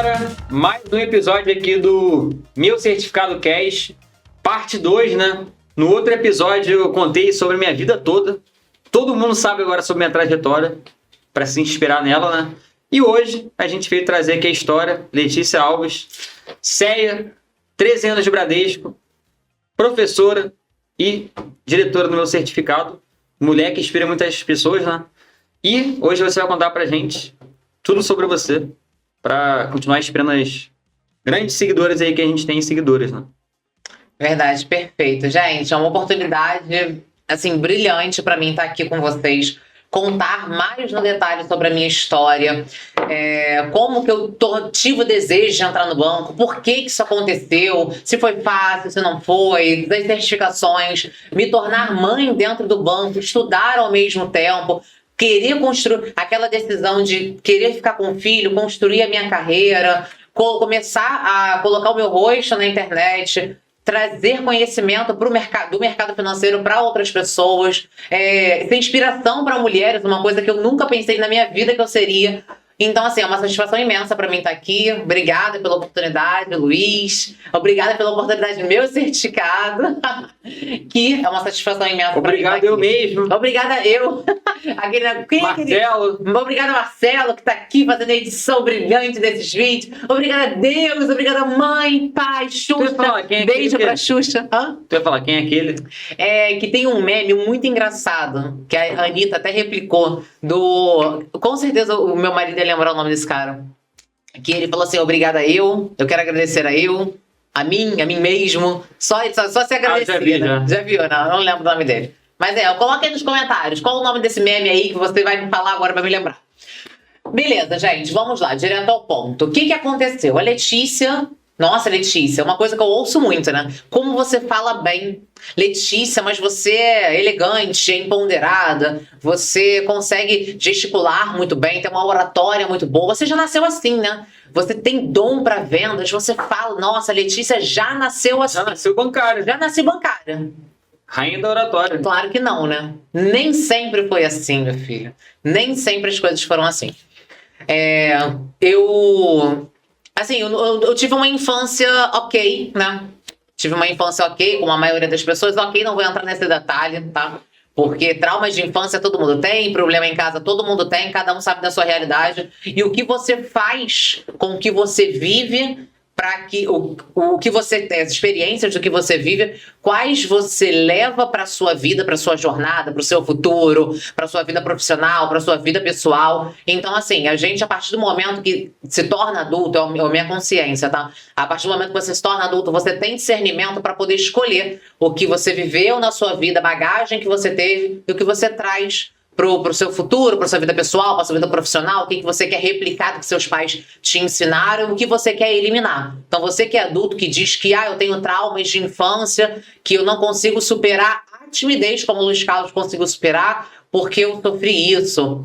galera, mais um episódio aqui do Meu Certificado Cash, parte 2, né? No outro episódio eu contei sobre a minha vida toda. Todo mundo sabe agora sobre minha trajetória, para se inspirar nela, né? E hoje a gente veio trazer aqui a história. Letícia Alves, CEA, 13 anos de Bradesco, professora e diretora do meu certificado. Mulher que inspira muitas pessoas, né? E hoje você vai contar pra gente tudo sobre você, para continuar inspirando as grandes seguidoras aí que a gente tem, seguidoras, né? Verdade, perfeito. Gente, é uma oportunidade, assim, brilhante para mim estar aqui com vocês, contar mais no detalhe sobre a minha história, como que eu tive o desejo de entrar no banco, por que isso aconteceu, se foi fácil, se não foi, das certificações, me tornar mãe dentro do banco, estudar ao mesmo tempo, querer construir aquela decisão de querer ficar com o filho, construir a minha carreira, começar a colocar o meu rosto na internet, trazer conhecimento do mercado financeiro para outras pessoas, ser inspiração para mulheres, uma coisa que eu nunca pensei na minha vida que eu seria. Então, assim, é uma satisfação imensa para mim estar aqui. Obrigada pela oportunidade, Luiz. Obrigada pela oportunidade do meu certificado, que é uma satisfação imensa para mim estar aqui. Obrigado eu mesmo. Obrigada eu. Marcelo. Obrigada, Marcelo, que está aqui fazendo a edição brilhante desses vídeos. Obrigada, Deus. Obrigada, mãe, pai, Xuxa. Beijo pra Xuxa. Tu ia falar quem é aquele? Que tem um meme muito engraçado, que a Anitta até replicou, com certeza o meu marido ia lembrar o nome desse cara. Que ele falou assim: obrigada eu quero agradecer a mim mesmo. Só se agradecer. Já viu, não lembro o nome dele. Mas coloca aí nos comentários qual o nome desse meme aí que você vai me falar agora pra me lembrar. Beleza, gente, vamos lá, direto ao ponto. O que aconteceu? A Letícia... Nossa, Letícia, é uma coisa que eu ouço muito, né? Como você fala bem. Letícia, mas você é elegante, é empoderada, você consegue gesticular muito bem, tem uma oratória muito boa. Você já nasceu assim, né? Você tem dom para vendas, você fala, nossa, a Letícia já nasceu assim. Já nasceu bancária. Já nasci bancária. Rainha da oratória. Claro que não, né? Nem sempre foi assim, meu filho. Nem sempre as coisas foram assim. Assim, eu tive uma infância ok, né? Tive uma infância ok, como a maioria das pessoas. Ok, não vou entrar nesse detalhe, tá? Porque traumas de infância todo mundo tem, problema em casa todo mundo tem, cada um sabe da sua realidade. E o que você faz com o que você vive, para que o que você tem, as experiências do que você vive, quais você leva para sua vida, para sua jornada, para o seu futuro, para sua vida profissional, para sua vida pessoal. Então, assim, a gente, a partir do momento que se torna adulto, é a minha consciência, tá? A partir do momento que você se torna adulto, você tem discernimento para poder escolher o que você viveu na sua vida, a bagagem que você teve e o que você traz pro seu futuro, pra sua vida pessoal, pra sua vida profissional, o que você quer replicar do que seus pais te ensinaram, o que você quer eliminar. Então você que é adulto, que diz que eu tenho traumas de infância, que eu não consigo superar a timidez como o Luiz Carlos conseguiu superar, porque eu sofri isso,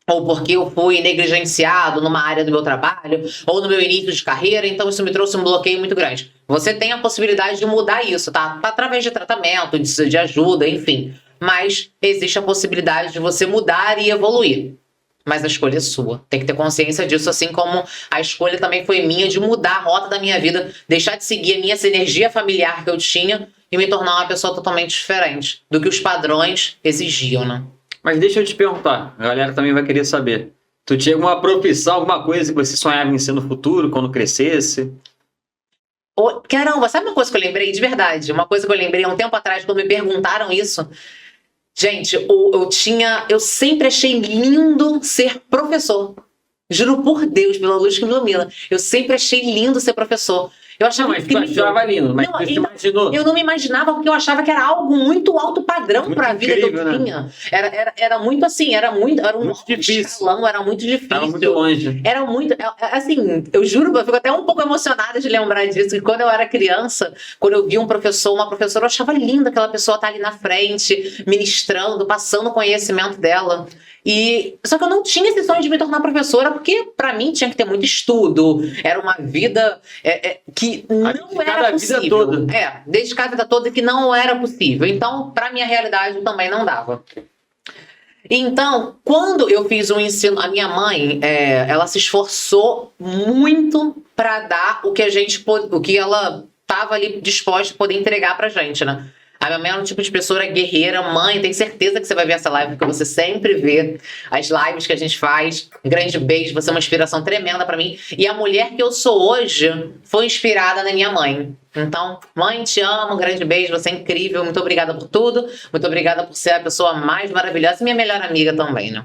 ou porque eu fui negligenciado numa área do meu trabalho, ou no meu início de carreira, então isso me trouxe um bloqueio muito grande. Você tem a possibilidade de mudar isso, tá? Através de tratamento, de ajuda, enfim. Mas existe a possibilidade de você mudar e evoluir. Mas a escolha é sua. Tem que ter consciência disso, assim como a escolha também foi minha de mudar a rota da minha vida, deixar de seguir a minha energia familiar que eu tinha e me tornar uma pessoa totalmente diferente do que os padrões exigiam, né? Mas deixa eu te perguntar, a galera também vai querer saber. Tu tinha alguma profissão, alguma coisa que você sonhava em ser no futuro, quando crescesse? Caramba, sabe uma coisa que eu lembrei de verdade? Uma coisa que eu lembrei há um tempo atrás, quando me perguntaram isso. Gente, eu sempre achei lindo ser professor. Juro por Deus, pela luz que me ilumina. Eu sempre achei lindo ser professor. Eu achava incrível. Mas tu achava lindo, mas você imaginou? Eu não me imaginava, porque eu achava que era algo muito alto padrão para a vida que eu tinha. Né? Era muito assim, era um muito difícil. Escalão, era muito difícil. Era muito longe. Era muito, assim, eu juro, eu fico até um pouco emocionada de lembrar disso, que quando eu era criança, quando eu vi uma professora, eu achava linda aquela pessoa estar ali na frente, ministrando, passando o conhecimento dela. Só que eu não tinha esse sonho de me tornar professora, porque para mim tinha que ter muito estudo, era uma vida que não era possível. Vida toda. Dedicada a vida toda, que não era possível. Então, para minha realidade também não dava. Então, quando eu fiz o ensino, a minha mãe, ela se esforçou muito para dar o que ela estava ali disposta a poder entregar pra gente, né? A minha mãe é um tipo de pessoa guerreira. Mãe, tenho certeza que você vai ver essa live, porque você sempre vê as lives que a gente faz. Um grande beijo, você é uma inspiração tremenda pra mim. E a mulher que eu sou hoje foi inspirada na minha mãe. Então, mãe, te amo, um grande beijo, você é incrível, muito obrigada por tudo. Muito obrigada por ser a pessoa mais maravilhosa e minha melhor amiga também, né?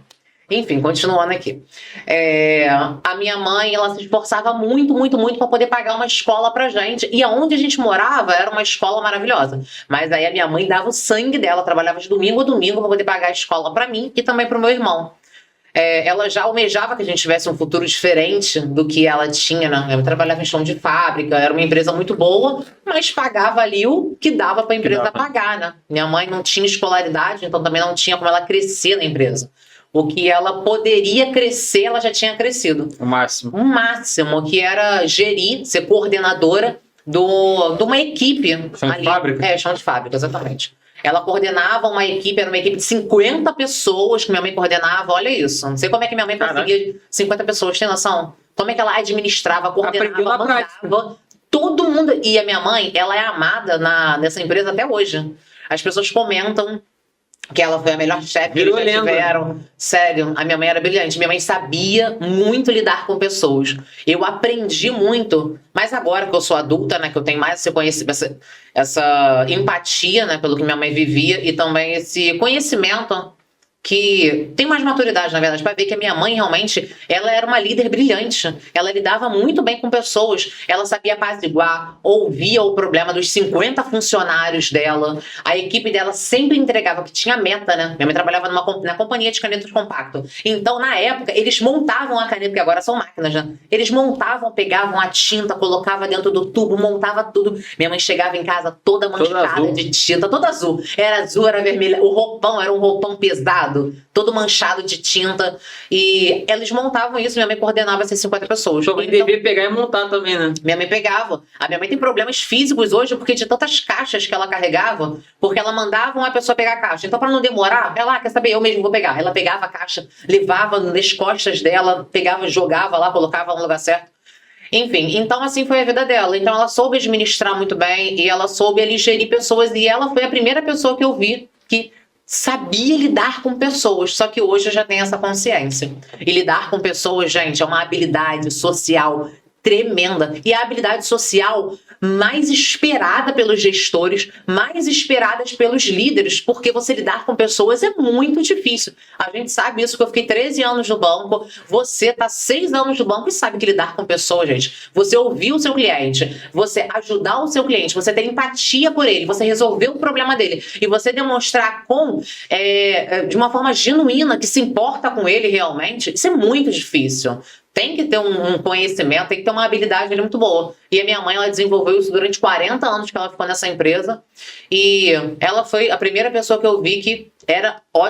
Enfim, continuando aqui. A minha mãe, ela se esforçava muito, muito, muito para poder pagar uma escola pra gente. E aonde a gente morava era uma escola maravilhosa. Mas aí a minha mãe dava o sangue dela, trabalhava de domingo a domingo para poder pagar a escola para mim e também pro meu irmão. Ela já almejava que a gente tivesse um futuro diferente do que ela tinha, né? Ela trabalhava em chão de fábrica, era uma empresa muito boa, mas pagava ali o que dava para a empresa pagar, né? Minha mãe não tinha escolaridade, então também não tinha como ela crescer na empresa. O que ela poderia crescer, ela já tinha crescido. O máximo. O máximo, que era gerir, ser coordenadora de uma equipe. Chão de fábrica? Chão de fábrica, exatamente. Ela coordenava uma equipe, era uma equipe de 50 pessoas que minha mãe coordenava. Olha isso. Não sei como é que minha mãe conseguia 50 pessoas, tem noção? Como é que ela administrava, coordenava, mandava. Todo mundo. E a minha mãe, ela é amada nessa empresa até hoje. As pessoas comentam que ela foi a melhor chefe que eles já tiveram. Sério, a minha mãe era brilhante. Minha mãe sabia muito lidar com pessoas. Eu aprendi muito, mas agora que eu sou adulta, né, que eu tenho mais essa empatia, né, pelo que minha mãe vivia e também esse conhecimento que tem mais maturidade, na verdade, para ver que a minha mãe realmente, ela era uma líder brilhante. Ela lidava muito bem com pessoas. Ela sabia apaziguar, ouvia o problema dos 50 funcionários dela. A equipe dela sempre entregava, que tinha meta, né? Minha mãe trabalhava na companhia de canetas compacto. Então, na época, eles montavam a caneta, porque agora são máquinas, né? Eles montavam, pegavam a tinta, colocavam dentro do tubo, montava tudo. Minha mãe chegava em casa toda manchada de tinta, toda azul. Era azul, era vermelha. O roupão era um roupão pesado, todo manchado de tinta, e eles montavam isso. Minha mãe coordenava essas 50 pessoas. Sua mãe devia pegar e montar também, né? Minha mãe pegava. A minha mãe tem problemas físicos hoje porque de tantas caixas que ela carregava, porque ela mandava uma pessoa pegar a caixa. Então, para não demorar, ela, quer saber, eu mesmo vou pegar. Ela pegava a caixa, levava nas costas dela, pegava, jogava lá, colocava no lugar certo. Enfim, então assim foi a vida dela. Então ela soube administrar muito bem e ela soube ali gerir pessoas, e ela foi a primeira pessoa que eu vi que sabia lidar com pessoas, só que hoje eu já tenho essa consciência. E lidar com pessoas, gente, é uma habilidade social tremenda. E a habilidade social mais esperada pelos gestores, mais esperada pelos líderes, porque você lidar com pessoas é muito difícil. A gente sabe isso, que eu fiquei 13 anos no banco, você tá 6 anos no banco e sabe que lidar com pessoas, gente, você ouvir o seu cliente, você ajudar o seu cliente, você ter empatia por ele, você resolver o problema dele e você demonstrar de uma forma genuína que se importa com ele realmente, isso é muito difícil. Tem que ter um conhecimento, tem que ter uma habilidade muito boa. E a minha mãe, ela desenvolveu isso durante 40 anos que ela ficou nessa empresa. E ela foi a primeira pessoa que eu vi que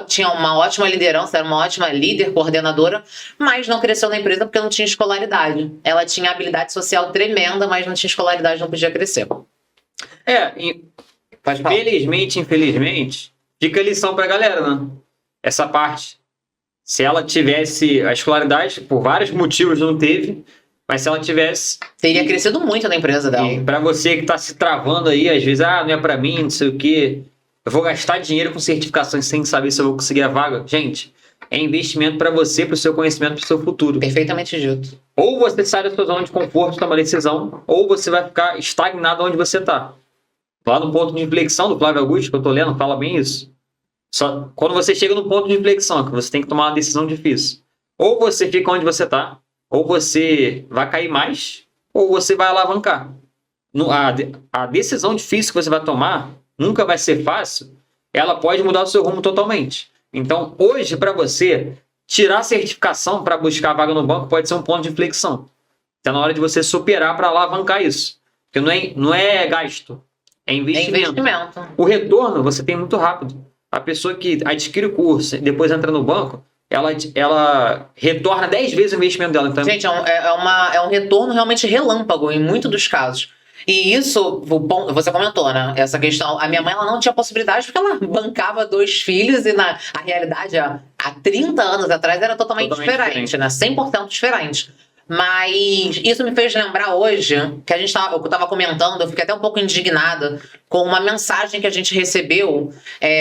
tinha uma ótima liderança, era uma ótima líder, coordenadora, mas não cresceu na empresa porque não tinha escolaridade. Ela tinha habilidade social tremenda, mas não tinha escolaridade, não podia crescer. Infelizmente, fica lição pra galera, né? Essa parte. Se ela tivesse a escolaridade, por vários motivos não teve, mas se ela tivesse... Teria crescido muito na empresa dela. E pra você que tá se travando aí, às vezes, não é pra mim, não sei o quê, eu vou gastar dinheiro com certificações sem saber se eu vou conseguir a vaga. Gente, é investimento pra você, pro seu conhecimento, pro seu futuro. Perfeitamente dito. Ou você sai da sua zona de conforto, toma decisão, ou você vai ficar estagnado onde você tá. Lá no ponto de inflexão do Flávio Augusto, que eu tô lendo, fala bem isso. Só quando você chega no ponto de inflexão, que você tem que tomar uma decisão difícil. Ou você fica onde você está, ou você vai cair mais, ou você vai alavancar. A decisão difícil que você vai tomar nunca vai ser fácil, ela pode mudar o seu rumo totalmente. Então, hoje, para você, tirar a certificação para buscar a vaga no banco pode ser um ponto de inflexão. Está na hora de você superar para alavancar isso. Porque não é gasto, é investimento. O retorno você tem muito rápido. A pessoa que adquire o curso e depois entra no banco, ela retorna 10 vezes o investimento dela. Então... Gente, é um retorno realmente relâmpago em muitos dos casos. E isso, você comentou, né? Essa questão. A minha mãe ela não tinha possibilidade porque ela bancava 2 filhos e a realidade há 30 anos atrás era totalmente diferente, né? 100% diferente. Mas isso me fez lembrar hoje que eu estava comentando, eu fiquei até um pouco indignada com uma mensagem que a gente recebeu.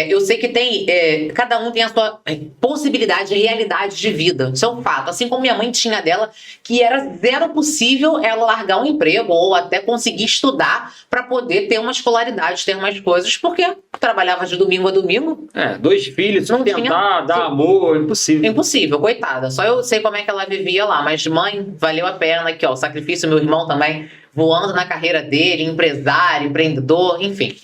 Eu sei que cada um tem a sua possibilidade, realidade de vida. Isso é um fato. Assim como minha mãe tinha a dela, que era zero possível ela largar um emprego ou até conseguir estudar para poder ter uma escolaridade, ter umas coisas, porque trabalhava de domingo a domingo. 2 filhos, sustentar, dar amor, impossível. Impossível, coitada. Só eu sei como é que ela vivia lá, mas mãe, valeu a pena aqui, ó, o sacrifício, meu irmão também voando na carreira dele, empresário, empreendedor, enfim.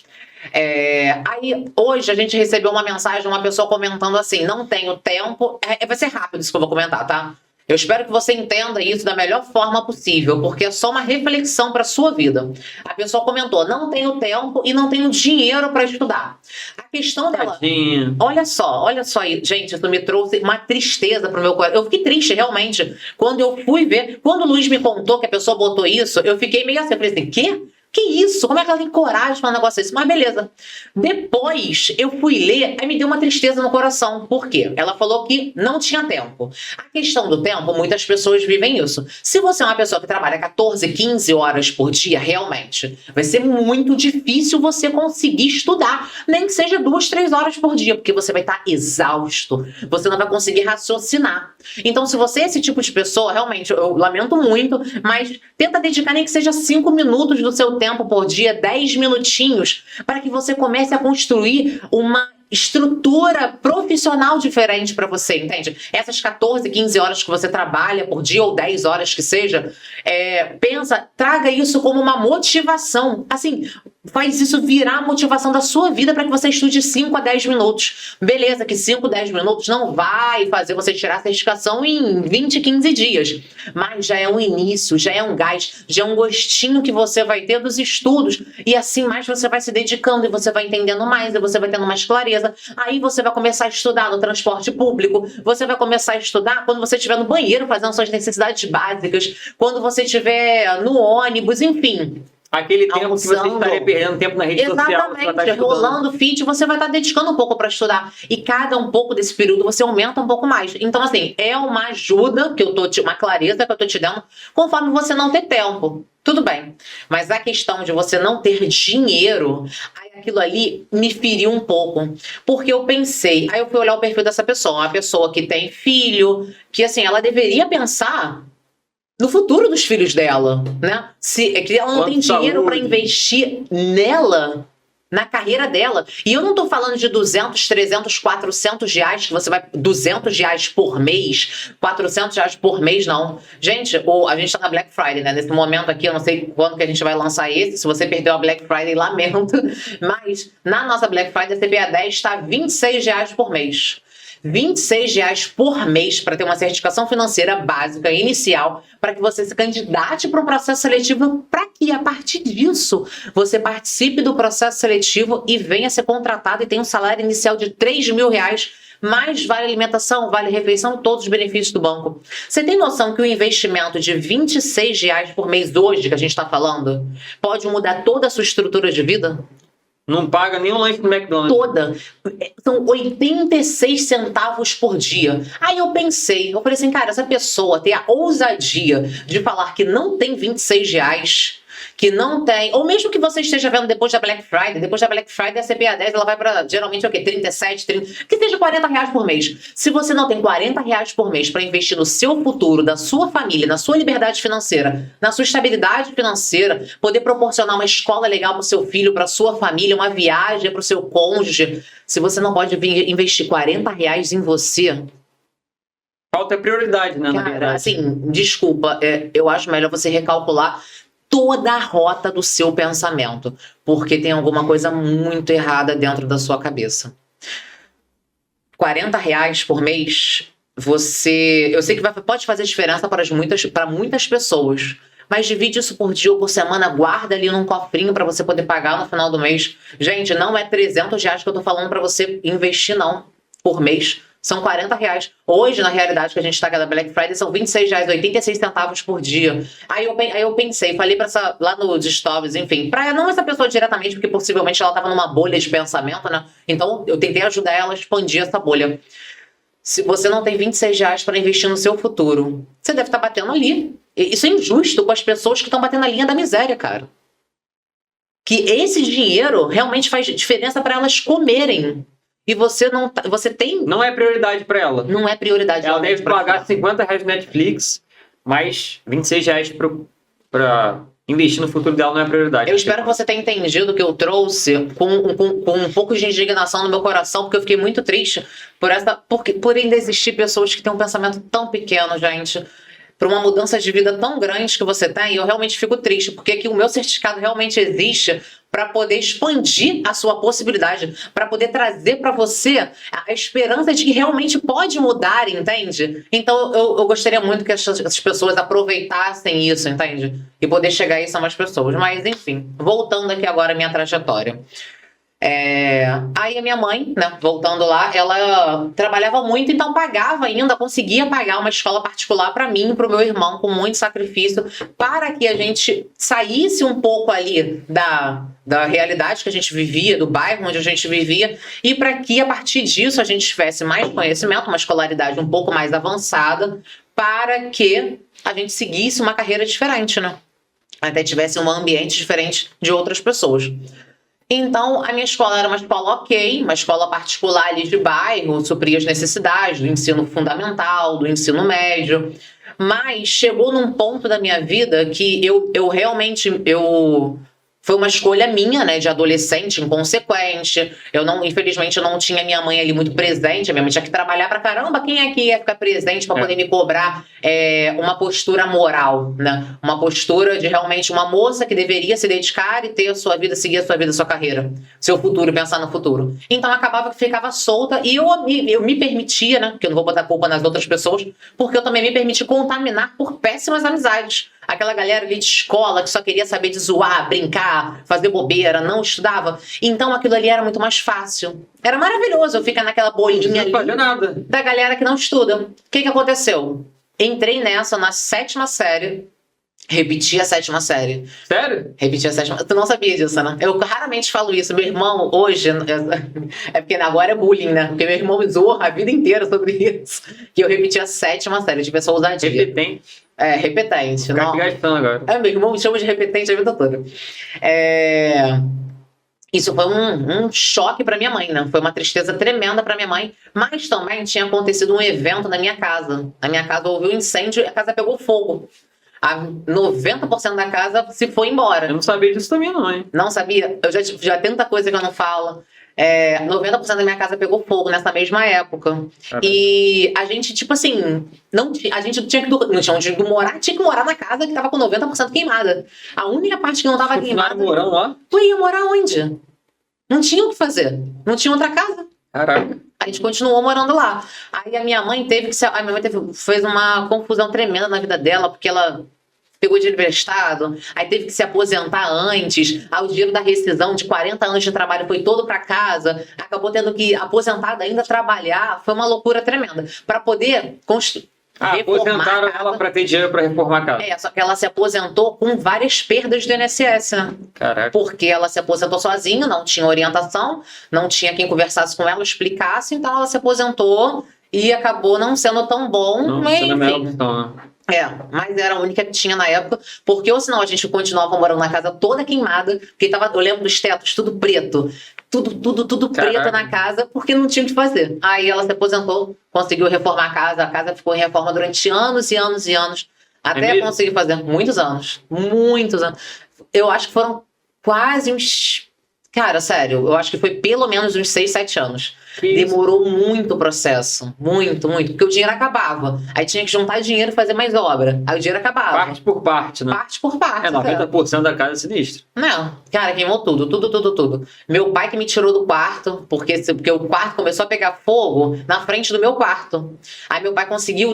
Aí, hoje, a gente recebeu uma mensagem de uma pessoa comentando assim, não tenho tempo, vai ser rápido isso que eu vou comentar, tá? Eu espero que você entenda isso da melhor forma possível, porque é só uma reflexão para sua vida. A pessoa comentou, não tenho tempo e não tenho dinheiro para estudar. A questão dela... Tadinha. Olha só aí. Gente, isso me trouxe uma tristeza pro meu coração. Eu fiquei triste, realmente. Quando eu fui ver, quando o Luiz me contou que a pessoa botou isso, eu fiquei meio assim, eu falei assim, quê? Que isso? Como é que ela tem coragem de falar um negócio desse? Mas beleza. Depois eu fui ler, aí me deu uma tristeza no coração. Por quê? Ela falou que não tinha tempo. A questão do tempo, muitas pessoas vivem isso. Se você é uma pessoa que trabalha 14, 15 horas por dia, realmente, vai ser muito difícil você conseguir estudar. Nem que seja 2, 3 horas por dia, porque você vai estar exausto. Você não vai conseguir raciocinar. Então, se você é esse tipo de pessoa, realmente, eu lamento muito, mas tenta dedicar nem que seja 5 minutos do seu tempo por dia, 10 minutinhos, para que você comece a construir uma estrutura profissional diferente para você, entende? Essas 14, 15 horas que você trabalha por dia, ou 10 horas que seja, traga isso como uma motivação. Assim, faz isso virar a motivação da sua vida para que você estude 5 a 10 minutos. Beleza, que 5, 10 minutos não vai fazer você tirar a certificação em 20, 15 dias. Mas já é um início, já é um gás, já é um gostinho que você vai ter dos estudos. E assim mais você vai se dedicando e você vai entendendo mais e você vai tendo mais clareza. Aí você vai começar a estudar no transporte público, você vai começar a estudar quando você estiver no banheiro fazendo suas necessidades básicas, quando você estiver no ônibus, enfim. Aquele tempo almoçando, que você estaria perdendo tempo na rede social. Exatamente, rolando feed, você vai estar dedicando um pouco para estudar. E cada um pouco desse período você aumenta um pouco mais. Então, assim, é uma ajuda, uma clareza que eu tô te dando, conforme você não ter tempo. Tudo bem. Mas a questão de você não ter dinheiro, aí aquilo ali me feriu um pouco. Porque eu pensei, aí eu fui olhar o perfil dessa pessoa, uma pessoa que tem filho, que assim, ela deveria pensar no futuro dos filhos dela, né? É que ela não tem dinheiro para investir nela, na carreira dela. E eu não tô falando de 200, 300, 400 reais, que você vai... 200 reais por mês, 400 reais por mês, não. Gente, a gente tá na Black Friday, né? Nesse momento aqui, eu não sei quando que a gente vai lançar esse. Se você perdeu a Black Friday, lamento. Mas na nossa Black Friday, a CPA 10 tá 26 reais por mês. 26 reais por mês para ter uma certificação financeira básica inicial, para que você se candidate para um processo seletivo, para que a partir disso você participe do processo seletivo e venha ser contratado e tenha um salário inicial de 3 mil reais, mais vale alimentação, vale refeição, todos os benefícios do banco. Você tem noção que o investimento de 26 reais por mês hoje, que a gente está falando, pode mudar toda a sua estrutura de vida? Não paga nem um lanche no McDonald's. Toda. São 86 centavos por dia. Aí eu falei assim, cara, essa pessoa tem a ousadia de falar que não tem 26 reais, que não tem, ou mesmo que você esteja vendo depois da Black Friday a CPA 10 ela vai para geralmente o quê? 37, 30, que seja 40 reais por mês. Se você não tem 40 reais por mês para investir no seu futuro, da sua família, na sua liberdade financeira, na sua estabilidade financeira, poder proporcionar uma escola legal para o seu filho, para sua família, uma viagem para o seu cônjuge, se você não pode investir 40 reais em você... Falta prioridade, né, cara, na verdade. Assim, desculpa, eu acho melhor você recalcular toda a rota do seu pensamento, porque tem alguma coisa muito errada dentro da sua cabeça. 40 reais por mês, eu sei que pode fazer diferença para muitas pessoas, mas divide isso por dia ou por semana, guarda ali num cofrinho para você poder pagar no final do mês. Gente, não é 300 reais que eu tô falando para você investir, não, por mês. são R$ 40. Hoje, na realidade que a gente tá aqui da Black Friday, são R$ 26,86 por dia. Aí eu pensei, falei lá no Stories, enfim, pra não essa pessoa diretamente, porque possivelmente ela tava numa bolha de pensamento, né? Então eu tentei ajudar ela a expandir essa bolha. Se você não tem R$ 26 para investir no seu futuro, você deve estar batendo ali. Isso é injusto com as pessoas que estão batendo a linha da miséria, cara. Que esse dinheiro realmente faz diferença para elas comerem. E você não você tem... Não é prioridade para ela. Não é prioridade. Ela deve pagar R$ 50 no Netflix, mas R$ 26 para investir no futuro dela não é prioridade. Eu espero que você tenha entendido o que eu trouxe com um pouco de indignação no meu coração, porque eu fiquei muito triste por ainda existir pessoas que têm um pensamento tão pequeno, gente. Para uma mudança de vida tão grande que você tem, eu realmente fico triste, porque aqui o meu certificado realmente existe para poder expandir a sua possibilidade, para poder trazer para você a esperança de que realmente pode mudar, entende? Então eu gostaria muito que essas pessoas aproveitassem isso, entende? E poder chegar a isso a mais pessoas. Mas enfim, voltando aqui agora à minha trajetória. Aí a minha mãe, né, voltando lá, ela trabalhava muito, então pagava ainda, conseguia pagar uma escola particular para mim e para o meu irmão com muito sacrifício, para que a gente saísse um pouco ali da realidade que a gente vivia, do bairro onde a gente vivia, e para que a partir disso a gente tivesse mais conhecimento, uma escolaridade um pouco mais avançada, para que a gente seguisse uma carreira diferente, né? Até tivesse um ambiente diferente de outras pessoas. Então, a minha escola era uma escola ok, uma escola particular ali de bairro, supria as necessidades do ensino fundamental, do ensino médio, mas chegou num ponto da minha vida que eu realmente foi uma escolha minha, né, de adolescente, inconsequente. Infelizmente, eu não tinha minha mãe ali muito presente. A minha mãe tinha que trabalhar pra caramba. Quem é que ia ficar presente para poder me cobrar uma postura moral, né? Uma postura de realmente uma moça que deveria se dedicar e ter a sua vida, seguir a sua vida, a sua carreira, seu futuro, pensar no futuro. Então, acabava que ficava solta e eu me permitia, né, que eu não vou botar culpa nas outras pessoas, porque eu também me permiti contaminar por péssimas amizades. Aquela galera ali de escola que só queria saber de zoar, brincar, fazer bobeira, não estudava. Então aquilo ali era muito mais fácil. Era maravilhoso eu ficar naquela bolinha ali da galera que não estuda. O que aconteceu? Entrei nessa na 7ª série. Repeti a 7ª série. Sério? Repeti a 7ª. Tu não sabia disso, né? Eu raramente falo isso. Meu irmão, hoje... É porque agora é bullying, né? Porque meu irmão me zoou a vida inteira sobre isso. Que eu repeti a 7ª série. Tive essa ousadia. Repetente. Repetente. Não. Gastando agora. Meu irmão me chama de repetente a vida toda. Isso foi um choque pra minha mãe, né? Foi uma tristeza tremenda pra minha mãe. Mas também tinha acontecido um evento na minha casa. Na minha casa houve um incêndio e a casa pegou fogo. 90% da casa se foi embora. Eu não sabia disso também não, hein? Não sabia? Eu já tanta coisa que eu não falo. 90% da minha casa pegou fogo nessa mesma época. Caramba. E a gente, tipo assim, a gente não tinha onde morar, tinha que morar na casa que tava com 90% queimada. A única parte que não tava queimada... morando lá? Tu ia morar onde? Não tinha o que fazer. Não tinha outra casa. Caraca. A gente continuou morando lá. Aí a minha mãe fez uma confusão tremenda na vida dela, porque ela pegou dinheiro emprestado, aí teve que se aposentar antes, aí o dinheiro da rescisão de 40 anos de trabalho foi todo para casa, acabou tendo que, aposentada, ainda trabalhar, foi uma loucura tremenda. Para poder aposentaram ela para ter dinheiro para reformar a casa. Só que ela se aposentou com várias perdas do INSS, né? Caraca. Porque ela se aposentou sozinha, não tinha orientação, não tinha quem conversasse com ela, explicasse, então ela se aposentou e acabou não sendo tão bom. Não, mas sendo melhor opção, né? Mas era a única que tinha na época, porque ou senão a gente continuava morando na casa toda queimada, porque eu lembro dos tetos, tudo preto, tudo preto na casa, porque não tinha o que fazer. Aí ela se aposentou, conseguiu reformar a casa ficou em reforma durante anos e anos e anos, até conseguir fazer muitos anos. Eu acho que foram quase uns... Cara, sério, eu acho que foi pelo menos uns 6, 7 anos. Demorou muito o processo. Muito, porque o dinheiro acabava. Aí tinha que juntar dinheiro e fazer mais obra. Aí o dinheiro acabava. Parte por parte, né? Parte por parte. 90% da casa é sinistro. Não, cara, queimou tudo. Meu pai que me tirou do quarto, porque o quarto começou a pegar fogo na frente do meu quarto. Aí meu pai conseguiu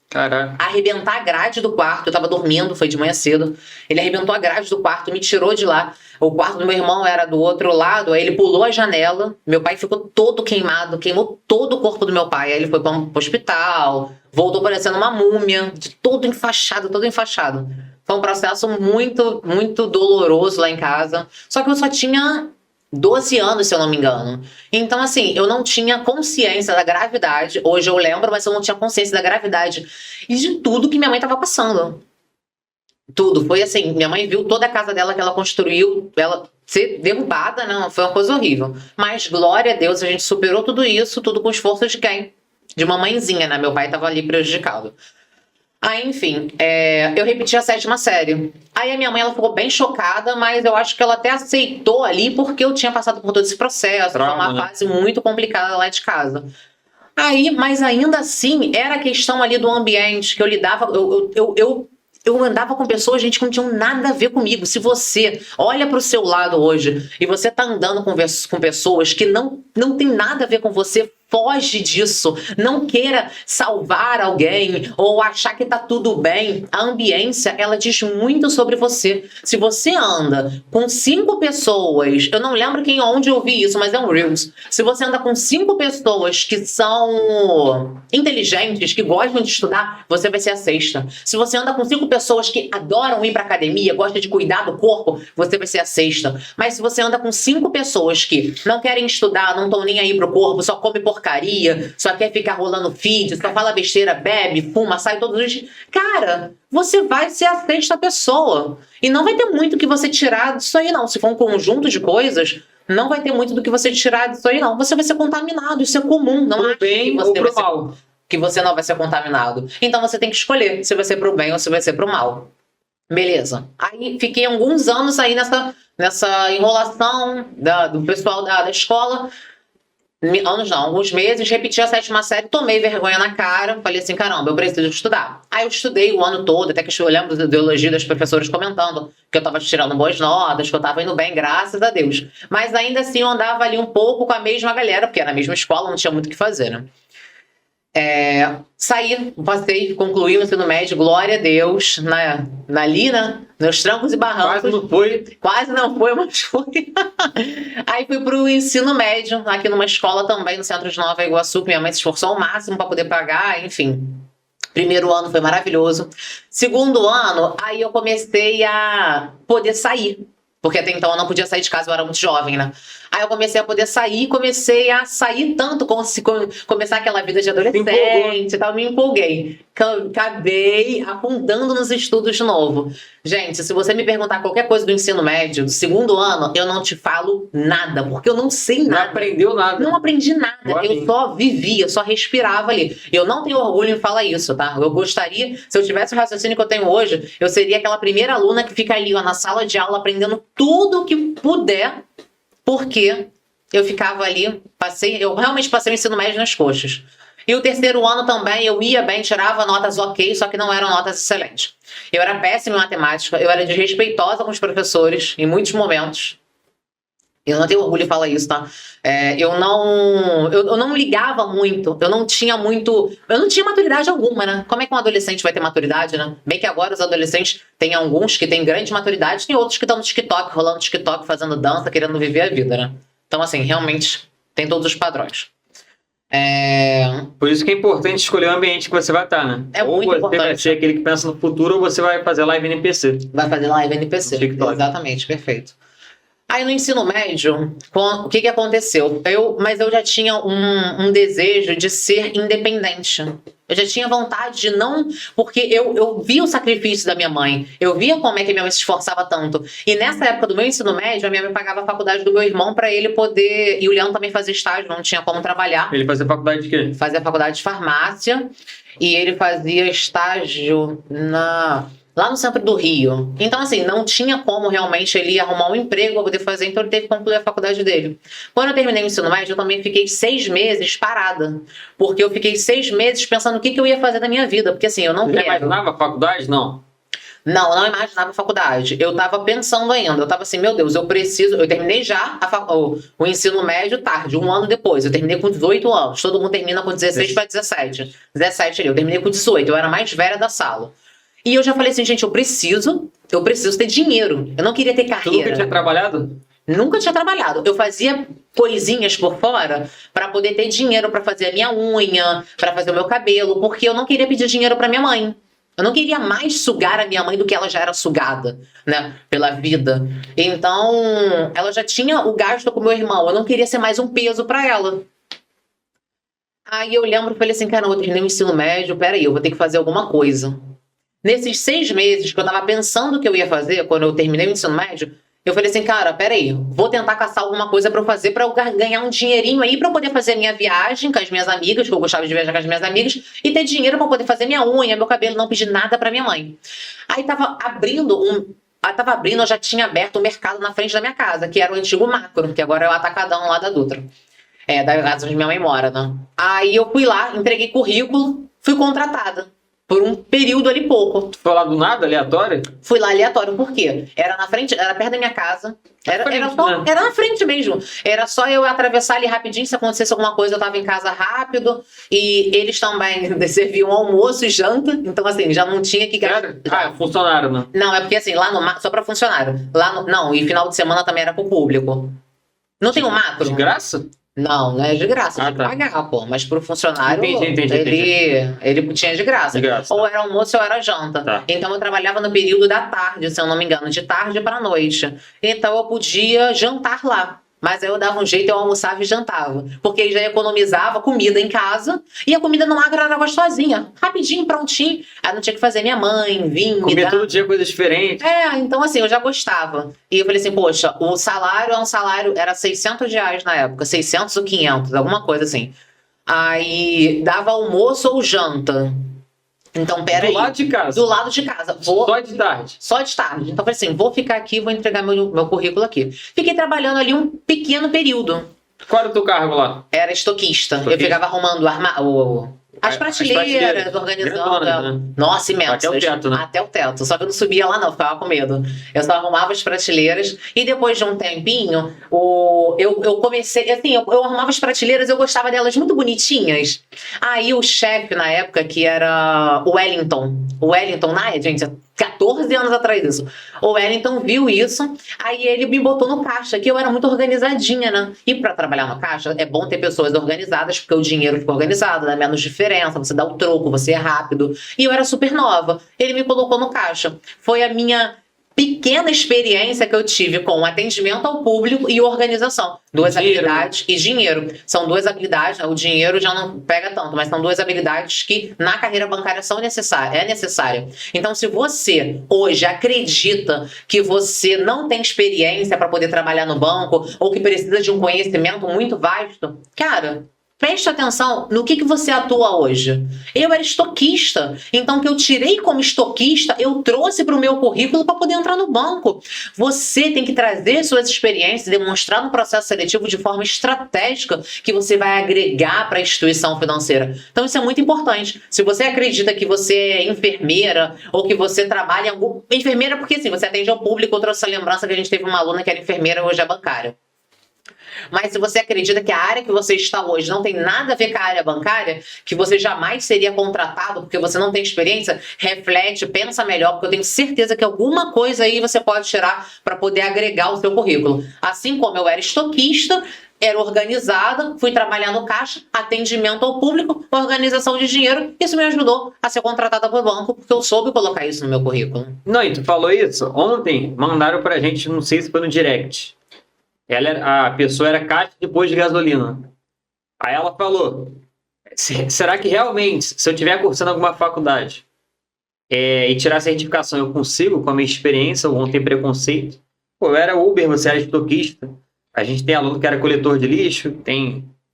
Caraca. Arrebentar a grade do quarto. Eu tava dormindo, foi de manhã cedo. Ele arrebentou a grade do quarto, me tirou de lá. O quarto do meu irmão era do outro lado, aí ele pulou a janela. Meu pai ficou todo queimado, queimou todo o corpo do meu pai. Aí ele foi pro hospital, voltou parecendo uma múmia, de todo enfaixado, todo enfaixado. Foi um processo muito, muito doloroso lá em casa. Só que eu só tinha 12 anos, se eu não me engano. Então, assim, eu não tinha consciência da gravidade. Hoje eu lembro, mas eu não tinha consciência da gravidade e de tudo que minha mãe estava passando. Tudo. Foi assim, minha mãe viu toda a casa dela que ela construiu, ela ser derrubada, não, foi uma coisa horrível. Mas, glória a Deus, a gente superou tudo isso, tudo com esforço de quem? De uma mãezinha, né? Meu pai estava ali prejudicado. Aí, enfim, eu repeti a 7ª série. Aí a minha mãe, ela ficou bem chocada, mas eu acho que ela até aceitou ali porque eu tinha passado por todo esse processo. Foi uma fase muito complicada lá de casa. Aí, mas ainda assim, era a questão ali do ambiente que eu lidava. Eu andava com pessoas, gente, que não tinham nada a ver comigo. Se você olha para o seu lado hoje e você tá andando com pessoas que não tem nada a ver com você, foge disso. Não queira salvar alguém ou achar que tá tudo bem. A ambiência, ela diz muito sobre você. Se você anda com 5 pessoas, eu não lembro onde eu vi isso, mas é um Reels. Se você anda com 5 pessoas que são inteligentes, que gostam de estudar, você vai ser a 6ª. Se você anda com 5 pessoas que adoram ir pra academia, gostam de cuidar do corpo, você vai ser a 6ª. Mas se você anda com 5 pessoas que não querem estudar, não estão nem aí pro corpo, só come porcaria, só quer ficar rolando feed, só fala besteira, bebe, fuma, sai todos os dias. Cara, você vai ser a 6ª pessoa. E não vai ter muito que você tirar disso aí, não. Se for um conjunto de coisas, não vai ter muito do que você tirar disso aí, não. Você vai ser contaminado, isso é comum. Não pro bem ou pro mal. Que você não vai ser contaminado. Então você tem que escolher se vai ser pro bem ou se vai ser pro mal. Beleza. Aí fiquei alguns anos aí nessa enrolação do pessoal da escola. Anos não, alguns meses, repeti a 7ª série, tomei vergonha na cara, falei assim, caramba, eu preciso estudar. Aí eu estudei o ano todo, até que eu lembro da ideologia das professoras comentando que eu tava tirando boas notas, que eu tava indo bem, graças a Deus. Mas ainda assim eu andava ali um pouco com a mesma galera, porque era a mesma escola, não tinha muito o que fazer, né? Saí, passei, concluí o ensino médio, glória a Deus, ali, né? Nos trancos e barrancos. Quase não foi, mas foi. Aí fui pro ensino médio, aqui numa escola também, no centro de Nova Iguaçu, que minha mãe se esforçou ao máximo para poder pagar, enfim. Primeiro ano foi maravilhoso. Segundo ano, aí eu comecei a poder sair. Porque até então eu não podia sair de casa, eu era muito jovem, né? Aí eu comecei a poder sair, comecei a sair tanto, começar aquela vida de adolescente e tal, me empolguei. Acabei afundando nos estudos de novo. Gente, se você me perguntar qualquer coisa do ensino médio, do segundo ano, eu não te falo nada, porque eu não sei nada. Não aprendeu nada. Não aprendi nada, eu só vivia, só respirava ali. Eu não tenho orgulho em falar isso, tá? Eu gostaria, se eu tivesse o raciocínio que eu tenho hoje, eu seria aquela primeira aluna que fica ali, ó, na sala de aula, aprendendo tudo que puder, porque eu ficava ali, eu realmente passei o ensino médio nas coxas. E o terceiro ano também, eu ia bem, tirava notas ok, só que não eram notas excelentes. Eu era péssima em matemática, eu era desrespeitosa com os professores, em muitos momentos. Eu não tenho orgulho de falar isso, tá? Eu não ligava muito, eu não tinha maturidade alguma, né? Como é que um adolescente vai ter maturidade, né? Bem que agora os adolescentes tem alguns que têm grande maturidade, tem outros que estão no TikTok, rolando TikTok, fazendo dança, querendo viver a vida, né? Então, assim, realmente tem todos os padrões. Por isso que é importante escolher o ambiente que você vai estar, né? Ou muito importante. Vai ser aquele que pensa no futuro, ou você vai fazer live NPC. Vai fazer live NPC, exatamente, perfeito. Aí no ensino médio, o que aconteceu? Mas eu já tinha um desejo de ser independente. Eu já tinha vontade de não... Porque eu via o sacrifício da minha mãe. Eu via como é que minha mãe se esforçava tanto. E nessa época do meu ensino médio, a minha mãe pagava a faculdade do meu irmão para ele poder... E o Leandro também fazia estágio, não tinha como trabalhar. Ele fazia faculdade de quê? Fazia faculdade de farmácia. E ele fazia estágio lá no centro do Rio. Então, assim, não tinha como realmente ele arrumar um emprego para poder fazer, então ele teve que concluir a faculdade dele. Quando eu terminei o ensino médio, eu também fiquei 6 meses parada. Porque eu fiquei 6 meses pensando o que eu ia fazer da minha vida. Porque, assim, eu não quero... Você imaginava a faculdade? Não. Não imaginava a faculdade. Eu tava pensando ainda. Eu tava assim, meu Deus, eu preciso. Eu terminei já o ensino médio tarde, um ano depois. Eu terminei com 18 anos. Todo mundo termina com 16 para 17. 17 ali. Eu terminei com 18. Eu era a mais velha da sala. E eu já falei assim, gente, eu preciso ter dinheiro. Eu não queria ter carreira. Tu nunca tinha trabalhado? Nunca tinha trabalhado. Eu fazia coisinhas por fora para poder ter dinheiro para fazer a minha unha, para fazer o meu cabelo, porque eu não queria pedir dinheiro para minha mãe. Eu não queria mais sugar a minha mãe do que ela já era sugada, né, pela vida. Então, ela já tinha o gasto com o meu irmão. Eu não queria ser mais um peso para ela. Aí eu lembro e falei assim, cara, eu terminei o ensino médio, peraí, eu vou ter que fazer alguma coisa. Nesses 6 meses que eu tava pensando o que eu ia fazer, quando eu terminei o ensino médio, eu falei assim, cara, peraí, vou tentar caçar alguma coisa pra eu fazer, pra eu ganhar um dinheirinho aí pra eu poder fazer minha viagem com as minhas amigas, que eu gostava de viajar com as minhas amigas, e ter dinheiro pra poder fazer minha unha, meu cabelo, não pedir nada pra minha mãe. Aí tava abrindo, eu já tinha aberto um mercado na frente da minha casa, que era o antigo Macro, que agora é o Atacadão lá da Dutra. Da casa onde minha mãe mora, né? Aí eu fui lá, entreguei currículo, fui contratada. Por um período ali pouco. Tu foi lá do nada, aleatório? Fui lá aleatório, por quê? Era na frente, era perto da minha casa. Era na frente mesmo. Era só eu atravessar ali rapidinho, se acontecesse alguma coisa, eu tava em casa rápido. E eles também serviam almoço e janta. Então, assim, já não tinha que gastar. É funcionário, né? Não, é porque assim, lá no só pra funcionário. Não, e final de semana também era pro público. Não tem um macro? De graça? Não é de graça, tem que tá. pagar, pô. Mas pro funcionário, entendi. ele tinha de graça. Ou era almoço ou era janta. Tá. Então eu trabalhava no período da tarde, se eu não me engano, de tarde pra noite. Então eu podia jantar lá. Mas aí eu dava um jeito, eu almoçava e jantava. Porque aí já economizava comida em casa. E a comida no Macro era gostosinha. Rapidinho, prontinho. Aí não tinha que fazer minha mãe, vir, me dar. Todo dia coisa diferente. Então assim, eu já gostava. E eu falei assim, poxa, o salário era R$600 na época. 600 ou 500, alguma coisa assim. Aí dava almoço ou janta. Então, peraí. Do lado de casa? Do lado de casa. Só de tarde? Só de tarde. Então, eu falei assim, vou ficar aqui, vou entregar meu currículo aqui. Fiquei trabalhando ali um pequeno período. Qual era o teu cargo lá? Era estoquista. Eu ficava arrumando as prateleiras, organizando. Né? Nossa, imenso. Até o teto, né? Até o teto. Só que eu não subia lá, não, ficava com medo. Eu só arrumava as prateleiras. E depois de um tempinho, eu comecei. Assim, eu arrumava as prateleiras, eu gostava delas muito bonitinhas. Aí o chefe, na época, que era o Wellington. O Wellington, gente, 14 anos atrás isso. O Wellington viu isso, aí ele me botou no caixa, que eu era muito organizadinha, né? E pra trabalhar no caixa, é bom ter pessoas organizadas, porque o dinheiro fica organizado, dá menos diferença, você dá o troco, você é rápido. E eu era super nova. Ele me colocou no caixa. Foi a minha pequena experiência que eu tive com atendimento ao público e organização. Duas habilidades e dinheiro. São duas habilidades, o dinheiro já não pega tanto, mas são duas habilidades que na carreira bancária é necessária. Então, se você hoje acredita que você não tem experiência para poder trabalhar no banco ou que precisa de um conhecimento muito vasto, cara, preste atenção no que você atua hoje. Eu era estoquista, então o que eu tirei como estoquista, eu trouxe para o meu currículo para poder entrar no banco. Você tem que trazer suas experiências, demonstrar no processo seletivo de forma estratégica que você vai agregar para a instituição financeira. Então isso é muito importante. Se você acredita que você é enfermeira ou que você trabalha em algum... Enfermeira porque assim, você atende ao público, eu trouxe essa lembrança que a gente teve uma aluna que era enfermeira e hoje é bancária. Mas se você acredita que a área que você está hoje não tem nada a ver com a área bancária, que você jamais seria contratado porque você não tem experiência, reflete, pensa melhor, porque eu tenho certeza que alguma coisa aí você pode tirar para poder agregar o seu currículo. Assim como eu era estoquista, era organizada, fui trabalhar no caixa, atendimento ao público, organização de dinheiro, isso me ajudou a ser contratada pelo banco, porque eu soube colocar isso no meu currículo. Não, e tu falou isso? Ontem mandaram pra gente, não sei se foi no direct. A pessoa era caixa de posto de gasolina. Aí ela falou, será que realmente, se eu estiver cursando alguma faculdade e tirar a certificação, eu consigo com a minha experiência ou vão ter preconceito? Pô, eu era Uber, você era estoquista. A gente tem aluno que era coletor de lixo,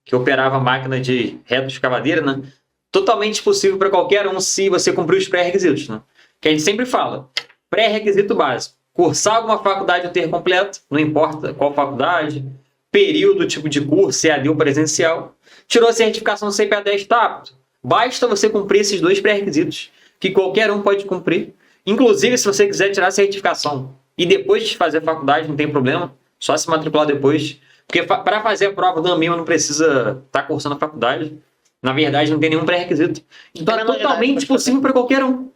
que operava máquina de reto de escavadeira, né? Totalmente possível para qualquer um se você cumprir os pré-requisitos, né? Que a gente sempre fala, pré-requisito básico. Cursar alguma faculdade ou ter completo, não importa qual faculdade, período, tipo de curso, EAD ou presencial. Tirou a certificação CPA 10, tá apto. Basta você cumprir esses 2 pré-requisitos, que qualquer um pode cumprir. Inclusive, se você quiser tirar a certificação e depois de fazer a faculdade, não tem problema, só se matricular depois. Porque para fazer a prova do AMIMA não precisa estar cursando a faculdade. Na verdade, não tem nenhum pré-requisito. Então é totalmente possível para qualquer um.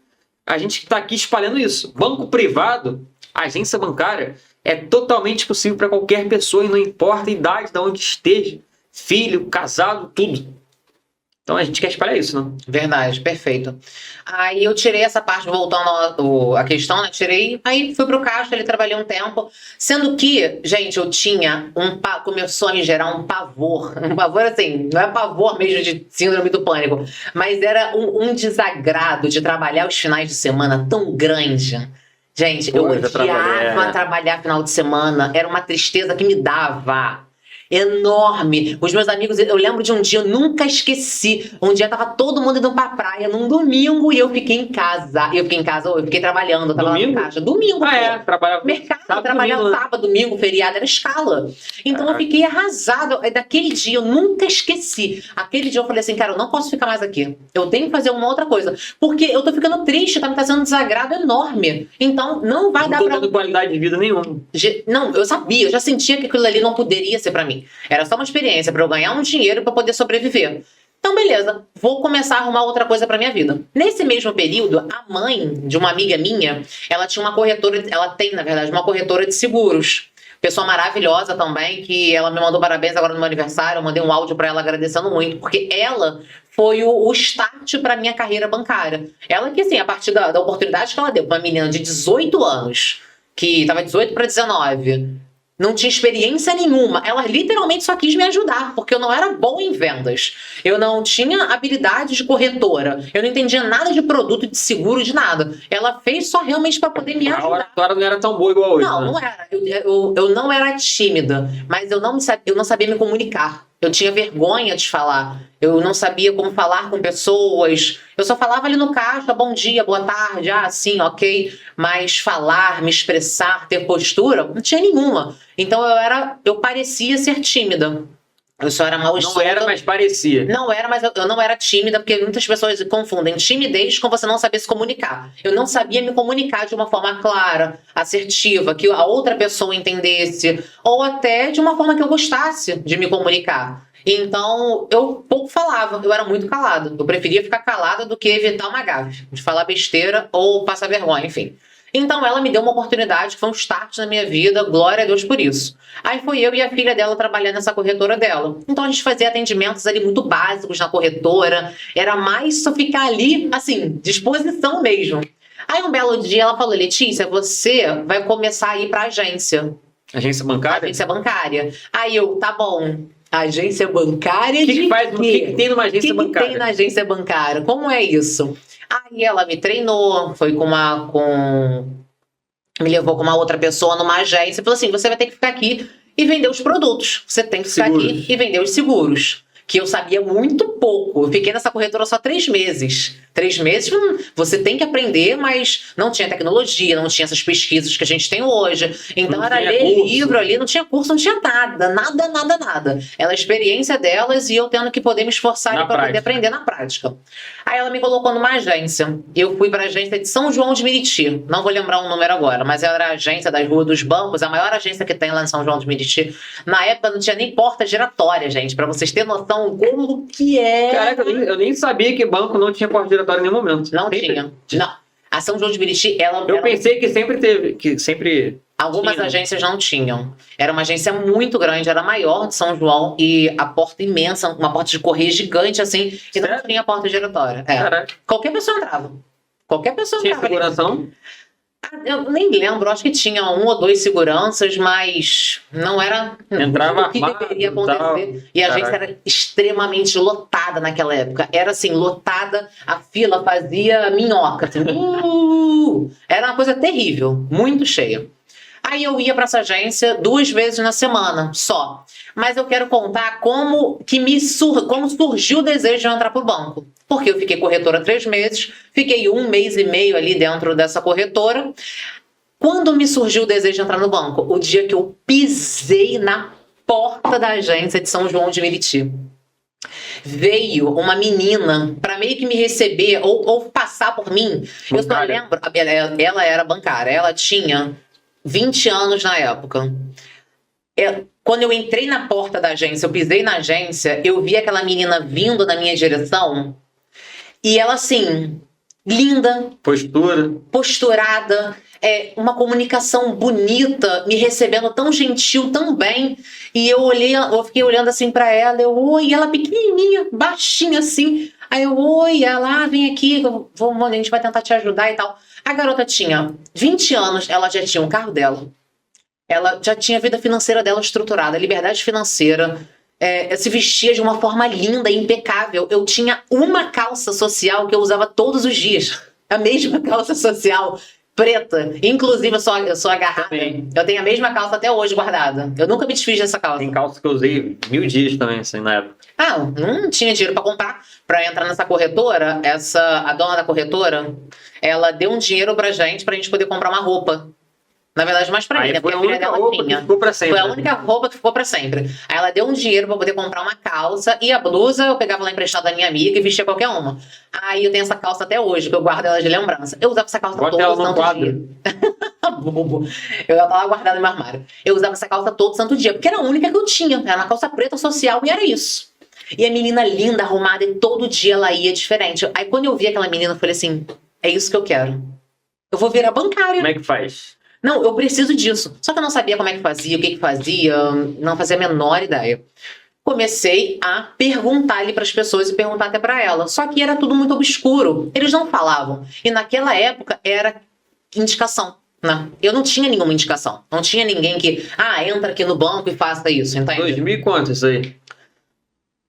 A gente está aqui espalhando isso. Banco privado, agência bancária, é totalmente possível para qualquer pessoa e não importa a idade, de onde esteja, filho, casado, tudo. Então a gente quer espalhar isso, né? Verdade, perfeito. Aí eu tirei essa parte, voltando à questão, né? Tirei, aí fui pro caixa, ele trabalhei um tempo. Sendo que, gente, eu tinha começou a me gerar um pavor. Um pavor assim, não é pavor mesmo de síndrome do pânico, mas era um desagrado de trabalhar os finais de semana tão grande. Gente, eu odiava trabalhar final de semana, era uma tristeza que me dava. Enorme. Os meus amigos, eu lembro de um dia, eu nunca esqueci. Um dia tava todo mundo indo pra praia num domingo e eu fiquei em casa. Eu fiquei trabalhando, tava domingo? lá no caixa. Domingo, trabalhava mercado, trabalhava sábado, domingo, feriado, era escala. Então eu fiquei arrasada. Daquele dia, eu nunca esqueci. Aquele dia eu falei assim, cara, eu não posso ficar mais aqui. Eu tenho que fazer uma outra coisa. Porque eu tô ficando triste, tá me fazendo um desagrado enorme. Então não vai dar pra... Não tô tendo qualidade de vida nenhuma. Não, eu sabia, eu já sentia que aquilo ali não poderia ser pra mim. Era só uma experiência para eu ganhar um dinheiro para poder sobreviver. Então, beleza, vou começar a arrumar outra coisa para minha vida. Nesse mesmo período, a mãe de uma amiga minha, ela tinha uma corretora, ela tem, na verdade, uma corretora de seguros. Pessoa maravilhosa também, que ela me mandou parabéns agora no meu aniversário, eu mandei um áudio para ela agradecendo muito, porque ela foi o start para minha carreira bancária. Ela que, assim, a partir da oportunidade que ela deu para uma menina de 18 anos, que estava 18 para 19, não tinha experiência nenhuma. Ela literalmente só quis me ajudar, porque eu não era boa em vendas. Eu não tinha habilidade de corretora. Eu não entendia nada de produto, de seguro, de nada. Ela fez só realmente para poder me ajudar. A oratória não era tão boa igual hoje. Não, né? não era. Eu não era tímida, mas eu não sabia me comunicar. Eu tinha vergonha de falar. Eu não sabia como falar com pessoas. Eu só falava ali no caixa, bom dia, boa tarde, sim, ok. Mas falar, me expressar, ter postura, não tinha nenhuma. Então eu parecia ser tímida. Eu só era mal Não era, mas parecia. Não era, mas eu não era tímida, porque muitas pessoas confundem timidez com você não saber se comunicar. Eu não sabia me comunicar de uma forma clara, assertiva, que a outra pessoa entendesse, ou até de uma forma que eu gostasse de me comunicar. Então, eu pouco falava, eu era muito calada. Eu preferia ficar calada do que evitar uma gafe, de falar besteira ou passar vergonha, enfim. Então ela me deu uma oportunidade, que foi um start na minha vida, glória a Deus por isso. Aí fui eu e a filha dela trabalhando nessa corretora dela. Então a gente fazia atendimentos ali muito básicos na corretora, era mais só ficar ali, assim, disposição mesmo. Aí um belo dia ela falou, Letícia, você vai começar a ir pra agência. Agência bancária? Agência bancária. Aí eu, tá bom. Agência bancária de quê? O que tem numa agência bancária? O que tem na agência bancária? Como é isso? Aí ela me treinou, foi me levou com uma outra pessoa numa agência e falou assim, você vai ter que ficar aqui e vender os produtos. Você tem que ficar aqui e vender os seguros. Que eu sabia muito pouco. Eu fiquei nessa corretora só 3 meses. 3 meses, você tem que aprender, mas não tinha tecnologia, não tinha essas pesquisas que a gente tem hoje. Então era ler livro ali, não tinha curso, não tinha nada. Nada. Era a experiência delas e eu tendo que poder me esforçar para poder aprender na prática. Aí ela me colocou numa agência. Eu fui para a agência de São João de Meriti. Não vou lembrar o número agora, mas era a agência das Ruas dos Bancos, a maior agência que tem lá em São João de Meriti. Na época não tinha nem porta giratória, gente, para vocês terem noção como que é. Caraca, eu nem sabia que banco não tinha porta giratória em nenhum momento. Não tinha. Não. A São João de Meriti, Eu pensei que sempre teve, que sempre... Algumas agências não tinham. Era uma agência muito grande, era maior de São João e a porta imensa, uma porta de correio gigante assim, que não tinha porta giratória. Qualquer pessoa entrava. Tinha segurança não? Eu nem lembro, acho que tinha 1 ou 2 seguranças, mas não era Entrava o que deveria acontecer. E a agência era extremamente lotada naquela época. Era assim, lotada, a fila fazia minhoca. Assim, era uma coisa terrível, muito cheia. Aí eu ia para essa agência 2 vezes na semana, só. Mas eu quero contar como surgiu o desejo de entrar para o banco. Porque eu fiquei corretora 3 meses, fiquei 1 mês e meio ali dentro dessa corretora. Quando me surgiu o desejo de entrar no banco? O dia que eu pisei na porta da agência de São João de Meriti. veio uma menina pra meio que me receber ou passar por mim. Eu só Bancária. lembro, ela era bancária, ela tinha 20 anos na época. Quando eu entrei na porta da agência, eu pisei na agência, eu vi aquela menina vindo na minha direção e ela assim, linda, Postura. posturada, uma comunicação bonita, me recebendo tão gentil, tão bem. E eu fiquei olhando assim pra ela, oi, ela pequenininha, baixinha assim. Aí oi, ela, vem aqui, a gente vai tentar te ajudar e tal. A garota tinha 20 anos, ela já tinha um carro dela. Ela já tinha a vida financeira dela estruturada, liberdade financeira, se vestia de uma forma linda, impecável. Eu tinha uma calça social que eu usava todos os dias. A mesma calça social, preta. Inclusive, eu sou agarrada. Também. Eu tenho a mesma calça até hoje guardada. Eu nunca me desfiz dessa calça. Tem calça que eu usei 1000 dias também, assim, na época. Não tinha dinheiro pra comprar. Pra entrar nessa corretora, a dona da corretora, ela deu um dinheiro pra gente poder comprar uma roupa. Na verdade, mais pra mim, Aí né? foi Porque a a filha única dela roupa que tinha. ficou pra sempre. Foi a única roupa que ficou pra sempre. Aí ela deu um dinheiro pra poder comprar uma calça e a blusa eu pegava lá emprestada da minha amiga e vestia qualquer uma. Aí eu tenho essa calça até hoje, que eu guardo ela de lembrança. Eu usava essa calça Bota todo ela no santo quadro. dia. Bobo. Ela tava guardada no meu armário. Eu usava essa calça todo santo dia, porque era a única que eu tinha. Era uma calça preta social e era isso. E a menina linda, arrumada, e todo dia ela ia diferente. Aí quando eu vi aquela menina, eu falei assim, é isso que eu quero. Eu vou virar bancária. Como é que faz? Não, eu preciso disso. Só que eu não sabia como é que fazia, o que fazia, não fazia a menor ideia. Comecei a perguntar ali para as pessoas e perguntar até para ela. Só que era tudo muito obscuro. Eles não falavam. E naquela época era indicação, né? Eu não tinha nenhuma indicação. Não tinha ninguém que, entra aqui no banco e faça isso, entende? 2000 e quanto isso aí?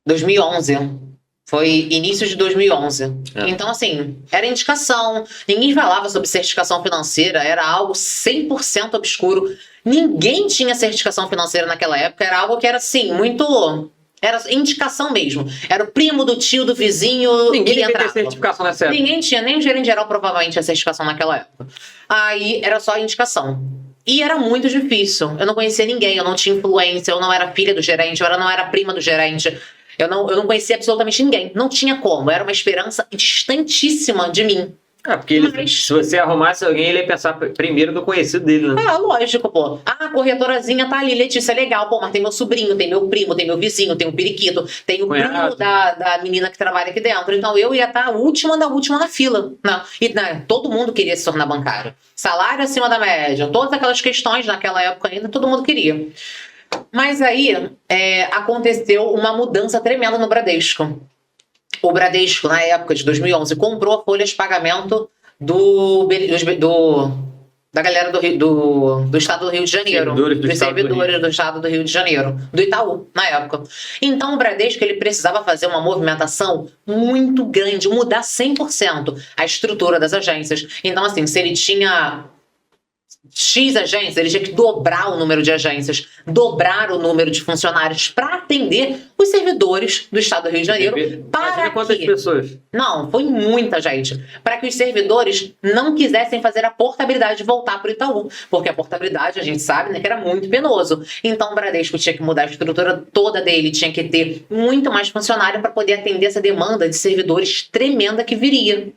2011. Foi início de 2011. Então, assim, era indicação. Ninguém falava sobre certificação financeira. Era algo 100% obscuro. Ninguém tinha certificação financeira naquela época. Era algo que era, assim, muito... Era indicação mesmo. Era o primo do tio, do vizinho. Ninguém que devia ter entrava. certificação nessa época. Ninguém tinha. Nem o gerente geral provavelmente tinha certificação naquela época. Aí era só indicação. E era muito difícil. Eu não conhecia ninguém. Eu não tinha influência. Eu não era filha do gerente. Eu não era prima do gerente. Eu não conhecia absolutamente ninguém. Não tinha como. Era uma esperança distantíssima de mim. Porque se você arrumasse alguém, ele ia pensar primeiro no conhecido dele, né? Lógico, pô. A corretorazinha tá ali, Letícia, legal. Pô, mas tem meu sobrinho, tem meu primo, tem meu vizinho, tem o periquito, tem o primo da menina que trabalha aqui dentro. Então eu ia estar a última da última na fila. Né? E todo mundo queria se tornar bancário. Salário acima da média. Todas aquelas questões naquela época ainda, todo mundo queria. Mas aí aconteceu uma mudança tremenda no Bradesco. O Bradesco, na época de 2011, comprou a folha de pagamento da galera do estado do Rio de Janeiro. Dos servidores do estado do Rio de Janeiro. Do Itaú, na época. Então o Bradesco ele precisava fazer uma movimentação muito grande, mudar 100% a estrutura das agências. Então, assim, se ele tinha X agências, ele tinha que dobrar o número de agências, dobrar o número de funcionários para atender os servidores do estado do Rio de Janeiro. Para quantas pessoas? Não, foi muita gente. Para que os servidores não quisessem fazer a portabilidade de voltar para o Itaú. Porque a portabilidade, a gente sabe, né, que era muito penoso. Então o Bradesco tinha que mudar a estrutura toda dele, tinha que ter muito mais funcionário para poder atender essa demanda de servidores tremenda que viria.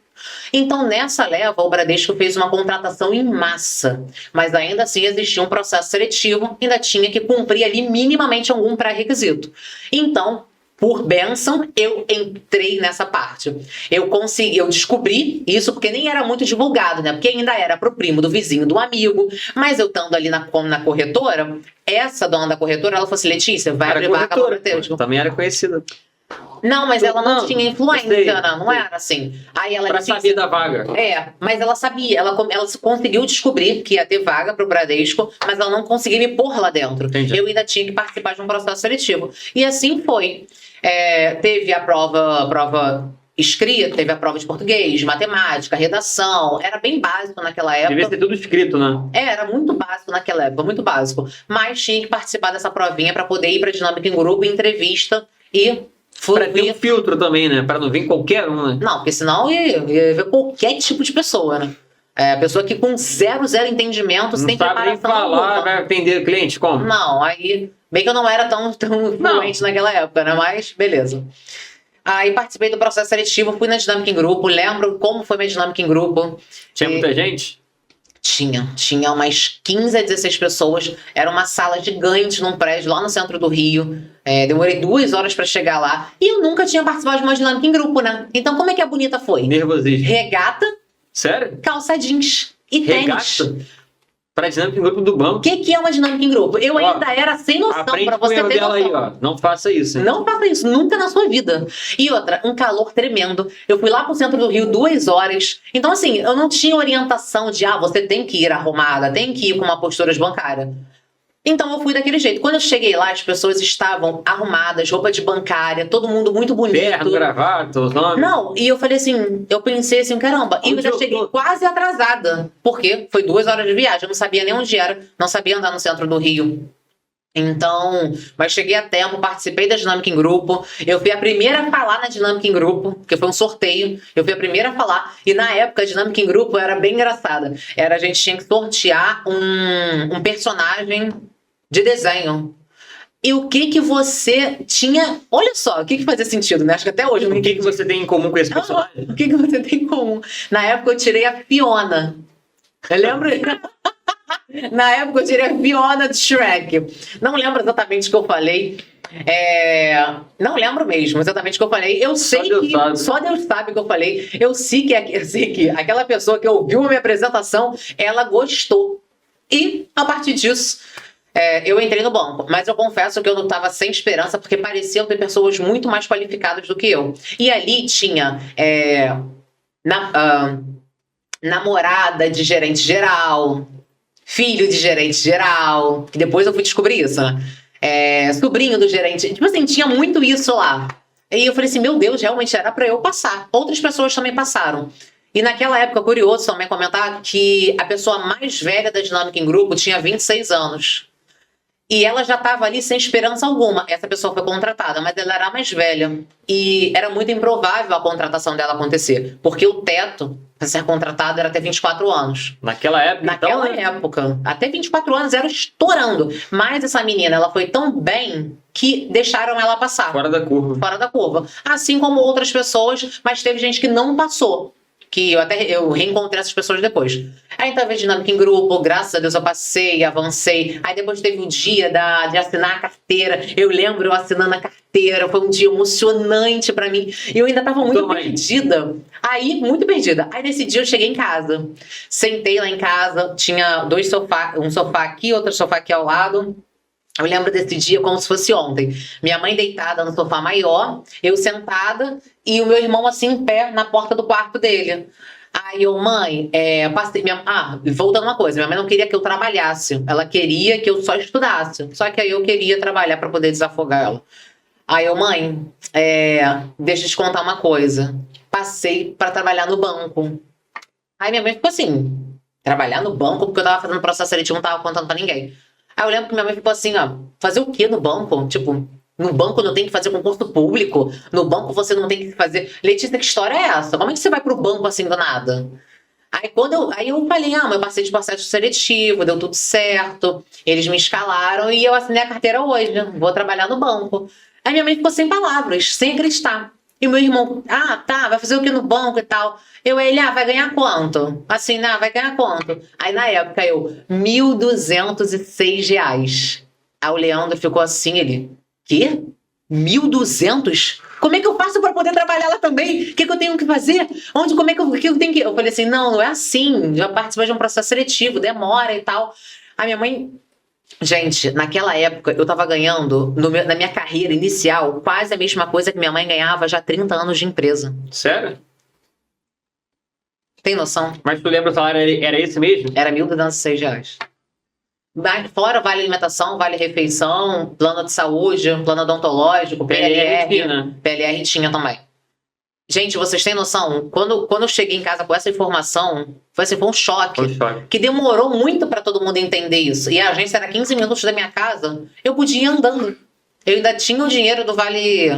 Então, nessa leva, o Bradesco fez uma contratação em massa, mas ainda assim existia um processo seletivo, ainda tinha que cumprir ali minimamente algum pré-requisito. Então, por bênção, eu entrei nessa parte. Eu descobri isso porque nem era muito divulgado, né? Porque ainda era pro primo, do vizinho, do amigo, mas eu estando ali na corretora, essa dona da corretora, ela falou assim, Letícia, vai abrir vaga para o Bradesco. Também era conhecida. Não, mas ela não tinha influência, não era assim. Aí ela pra saber da vaga. Mas ela sabia, ela conseguiu descobrir que ia ter vaga pro Bradesco, mas ela não conseguia me pôr lá dentro. Entendi. Eu ainda tinha que participar de um processo seletivo. E assim foi. Teve a prova escrita, teve a prova de português, matemática, redação. Era bem básico naquela época. Devia ser tudo escrito, né? Era muito básico naquela época, muito básico. Mas tinha que participar dessa provinha para poder ir pra dinâmica em grupo, entrevista e... Pra ter um filtro também, né? Pra não vir qualquer um, né? Não, porque senão ia ver qualquer tipo de pessoa, né? Pessoa que com zero entendimento, sem preparação. Não sabe nem falar, vai atender cliente como? Não, aí... Bem que eu não era tão fluente naquela época, né? Mas, beleza. Aí participei do processo seletivo, fui na dinâmica em grupo, lembro como foi minha dinâmica em grupo. Tinha muita gente? Tinha umas 15 a 16 pessoas. Era uma sala gigante num prédio lá no centro do Rio. Demorei 2 horas pra chegar lá. E eu nunca tinha participado de uma dinâmica em grupo, né? Então como é que a bonita foi? Nervosismo. Regata, Sério? calça jeans e tênis. Regata? Pra dinâmica em grupo do banco. O que é uma dinâmica em grupo? Eu ainda era sem noção, Aprende pra com o você erro ter dela noção. aí, ó. Não faça isso. Hein? Não faça isso, nunca na sua vida. E outra, um calor tremendo. Eu fui lá pro centro do Rio 2 horas. Então, assim, eu não tinha orientação de, você tem que ir arrumada, tem que ir com uma postura de bancária. Então eu fui daquele jeito. Quando eu cheguei lá, as pessoas estavam arrumadas, roupa de bancária, todo mundo muito bonito. Terno, gravata, os nomes. Não, e eu falei assim, eu pensei assim, caramba, e eu já cheguei quase atrasada. Porque foi 2 horas de viagem, eu não sabia nem onde era, não sabia andar no centro do Rio. Então, mas cheguei a tempo, participei da dinâmica em grupo. Eu fui a primeira a falar na dinâmica em grupo, porque foi um sorteio. Eu fui a primeira a falar. E na época, a dinâmica em grupo era bem engraçada. A gente tinha que sortear um personagem de desenho. E o que você tinha... Olha só, o que fazia sentido, né? Acho que até hoje eu não O que entendi. você tem em comum com esse personagem? O que você tem em comum? Na época eu tirei a Fiona. Eu lembro... Na época eu tirei a Fiona de Shrek. Não lembro exatamente o que eu falei. Não lembro mesmo exatamente o que eu falei. Eu sei que só Deus sabe o que eu falei. Eu sei que aquela pessoa que ouviu a minha apresentação, ela gostou. E a partir disso, eu entrei no banco. Mas eu confesso que eu não estava sem esperança, porque pareciam ter pessoas muito mais qualificadas do que eu. E ali tinha namorada de gerente geral, filho de gerente geral, que depois eu fui descobrir isso, né? Sobrinho do gerente. Tipo assim, tinha muito isso lá. E eu falei assim, meu Deus, realmente era pra eu passar. Outras pessoas também passaram. E naquela época, curioso também comentar que a pessoa mais velha da dinâmica em grupo tinha 26 anos. E ela já estava ali sem esperança alguma. Essa pessoa foi contratada, mas ela era mais velha. E era muito improvável a contratação dela acontecer. Porque o teto para ser contratado era até 24 anos. Naquela época, Naquela época. Até 24 anos era estourando. Mas essa menina, ela foi tão bem que deixaram ela passar. Fora da curva. Fora da curva. Assim como outras pessoas, mas teve gente que não passou. Que eu reencontrei essas pessoas depois. Aí tava dinâmica em grupo, graças a Deus eu passei, avancei. Aí depois teve o dia de assinar a carteira. Eu lembro eu assinando a carteira, foi um dia emocionante pra mim. E eu ainda tava muito perdida. Muito perdida. Aí nesse dia eu cheguei em casa. Sentei lá em casa, tinha um sofá aqui, outro sofá aqui ao lado. Eu lembro desse dia como se fosse ontem. Minha mãe deitada no sofá maior, eu sentada e o meu irmão assim em pé na porta do quarto dele. Aí eu, mãe, passei... voltando uma coisa, minha mãe não queria que eu trabalhasse. Ela queria que eu só estudasse. Só que aí eu queria trabalhar para poder desafogar ela. Aí eu, mãe, deixa eu te contar uma coisa. Passei para trabalhar no banco. Aí minha mãe ficou assim, trabalhar no banco? Porque eu tava fazendo processo seletivo, não tava contando pra ninguém. Aí eu lembro que minha mãe ficou assim, fazer o quê no banco? Tipo, no banco não tem que fazer concurso público? No banco você não tem que fazer... Letícia, que história é essa? Como é que você vai pro banco assim do nada? Aí eu falei, mas eu passei de processo seletivo, deu tudo certo, eles me escalaram e eu assinei a carteira hoje, vou trabalhar no banco. Aí minha mãe ficou sem palavras, sem acreditar. E o meu irmão, tá, vai fazer o que no banco e tal? Ele, vai ganhar quanto? Assim, vai ganhar quanto? Aí na época R$1.206. Aí o Leandro ficou assim, ele, quê? 1.200? Como é que eu faço para poder trabalhar lá também? O que eu tenho que fazer? Como é que eu tenho que... Eu falei assim, não é assim, já participa de um processo seletivo, demora e tal. A minha mãe... Gente, naquela época eu tava ganhando, na minha carreira inicial, quase a mesma coisa que minha mãe ganhava já há 30 anos de empresa. Sério? Tem noção? Mas tu lembra o salário era esse mesmo? Era R$1.206. Fora vale alimentação, vale refeição, plano de saúde, plano odontológico, PLR. Né? PLR tinha também. Gente, vocês têm noção? Quando eu cheguei em casa com essa informação, foi um choque. Que demorou muito para todo mundo entender isso. E a agência era 15 minutos da minha casa. Eu podia ir andando. Eu ainda tinha o dinheiro do Vale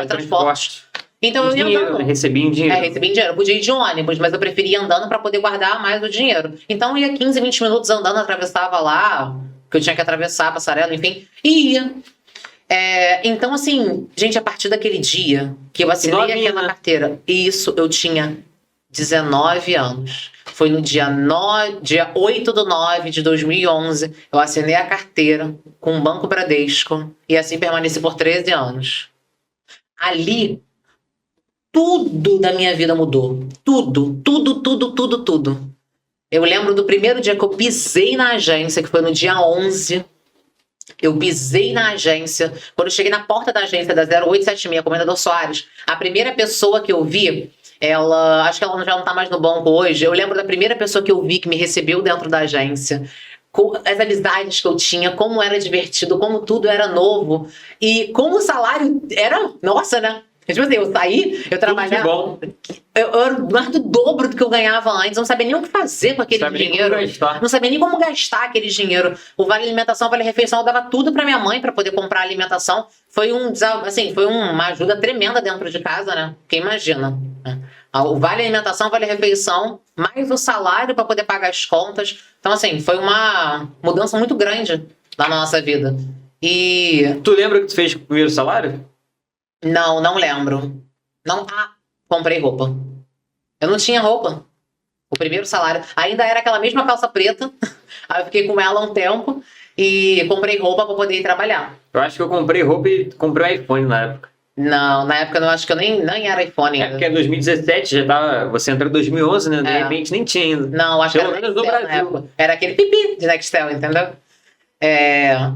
Transporte. Então eu ia andando. Recebi em dinheiro. Recebi em dinheiro. Eu podia ir de ônibus, mas eu preferia andando para poder guardar mais o dinheiro. Então eu ia 15, 20 minutos andando, atravessava lá, que eu tinha que atravessar a passarela, enfim, e ia. Então, assim, gente, a partir daquele dia que eu assinei Novinha, aquela né? carteira, isso eu tinha 19 anos. Foi no dia 8/9 de 2011, eu assinei a carteira com o Banco Bradesco e assim permaneci por 13 anos. Ali, tudo da minha vida mudou. Tudo, tudo, tudo, tudo, tudo. Eu lembro do primeiro dia que eu pisei na agência, que foi no dia 11. Eu pisei na agência. Quando eu cheguei na porta da agência da 0876, Comendador Soares, a primeira pessoa que eu vi, acho que ela já não tá mais no banco hoje. Eu lembro da primeira pessoa que eu vi que me recebeu dentro da agência. As amizades que eu tinha, como era divertido, como tudo era novo. E como o salário era, nossa, né? Tipo assim, eu saí, eu trabalhava. Bom. Eu era mais do dobro do que eu ganhava antes. Eu não sabia nem o que fazer com aquele dinheiro. Não sabia nem como gastar aquele dinheiro. O vale alimentação, o vale refeição, eu dava tudo pra minha mãe pra poder comprar alimentação. Foi uma ajuda tremenda dentro de casa, né? Porque imagina. O vale alimentação, vale refeição, mais o salário pra poder pagar as contas. Então, assim, foi uma mudança muito grande na nossa vida. E. Tu lembra que tu fez com o primeiro salário? Não lembro. Comprei roupa. Eu não tinha roupa. O primeiro salário. Ainda era aquela mesma calça preta. Aí eu fiquei com ela um tempo e comprei roupa pra poder ir trabalhar. Eu acho que eu comprei roupa e comprei um iPhone na época. Não, na época eu acho que eu nem era iPhone ainda. É porque em 2017 já tava. Você entrou em 2011, né? De repente nem tinha ainda. Não, acho que era Pelo menos no Nextel Brasil. na época. Era aquele pipi de Nextel, entendeu?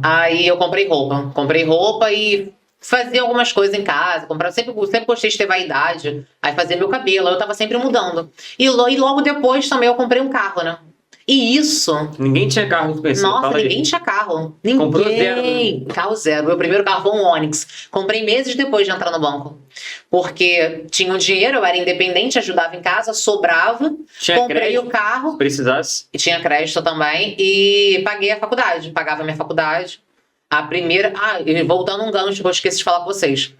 Aí eu comprei roupa. Comprei roupa e fazia algumas coisas em casa. Sempre gostei de ter vaidade. Aí fazia meu cabelo. Eu tava sempre mudando. E logo depois também eu comprei um carro, né? E isso... Ninguém tinha carro que conhecia. Nossa, ninguém tinha carro. Comprou zero. Carro zero. Meu primeiro carro foi um Onix. Comprei meses depois de entrar no banco. Porque tinha o dinheiro, eu era independente, ajudava em casa, sobrava. Comprei crédito, o carro. Se precisasse. E tinha crédito também. E paguei a faculdade. Pagava a minha faculdade. A primeira... e voltando um gancho que eu esqueci de falar com vocês.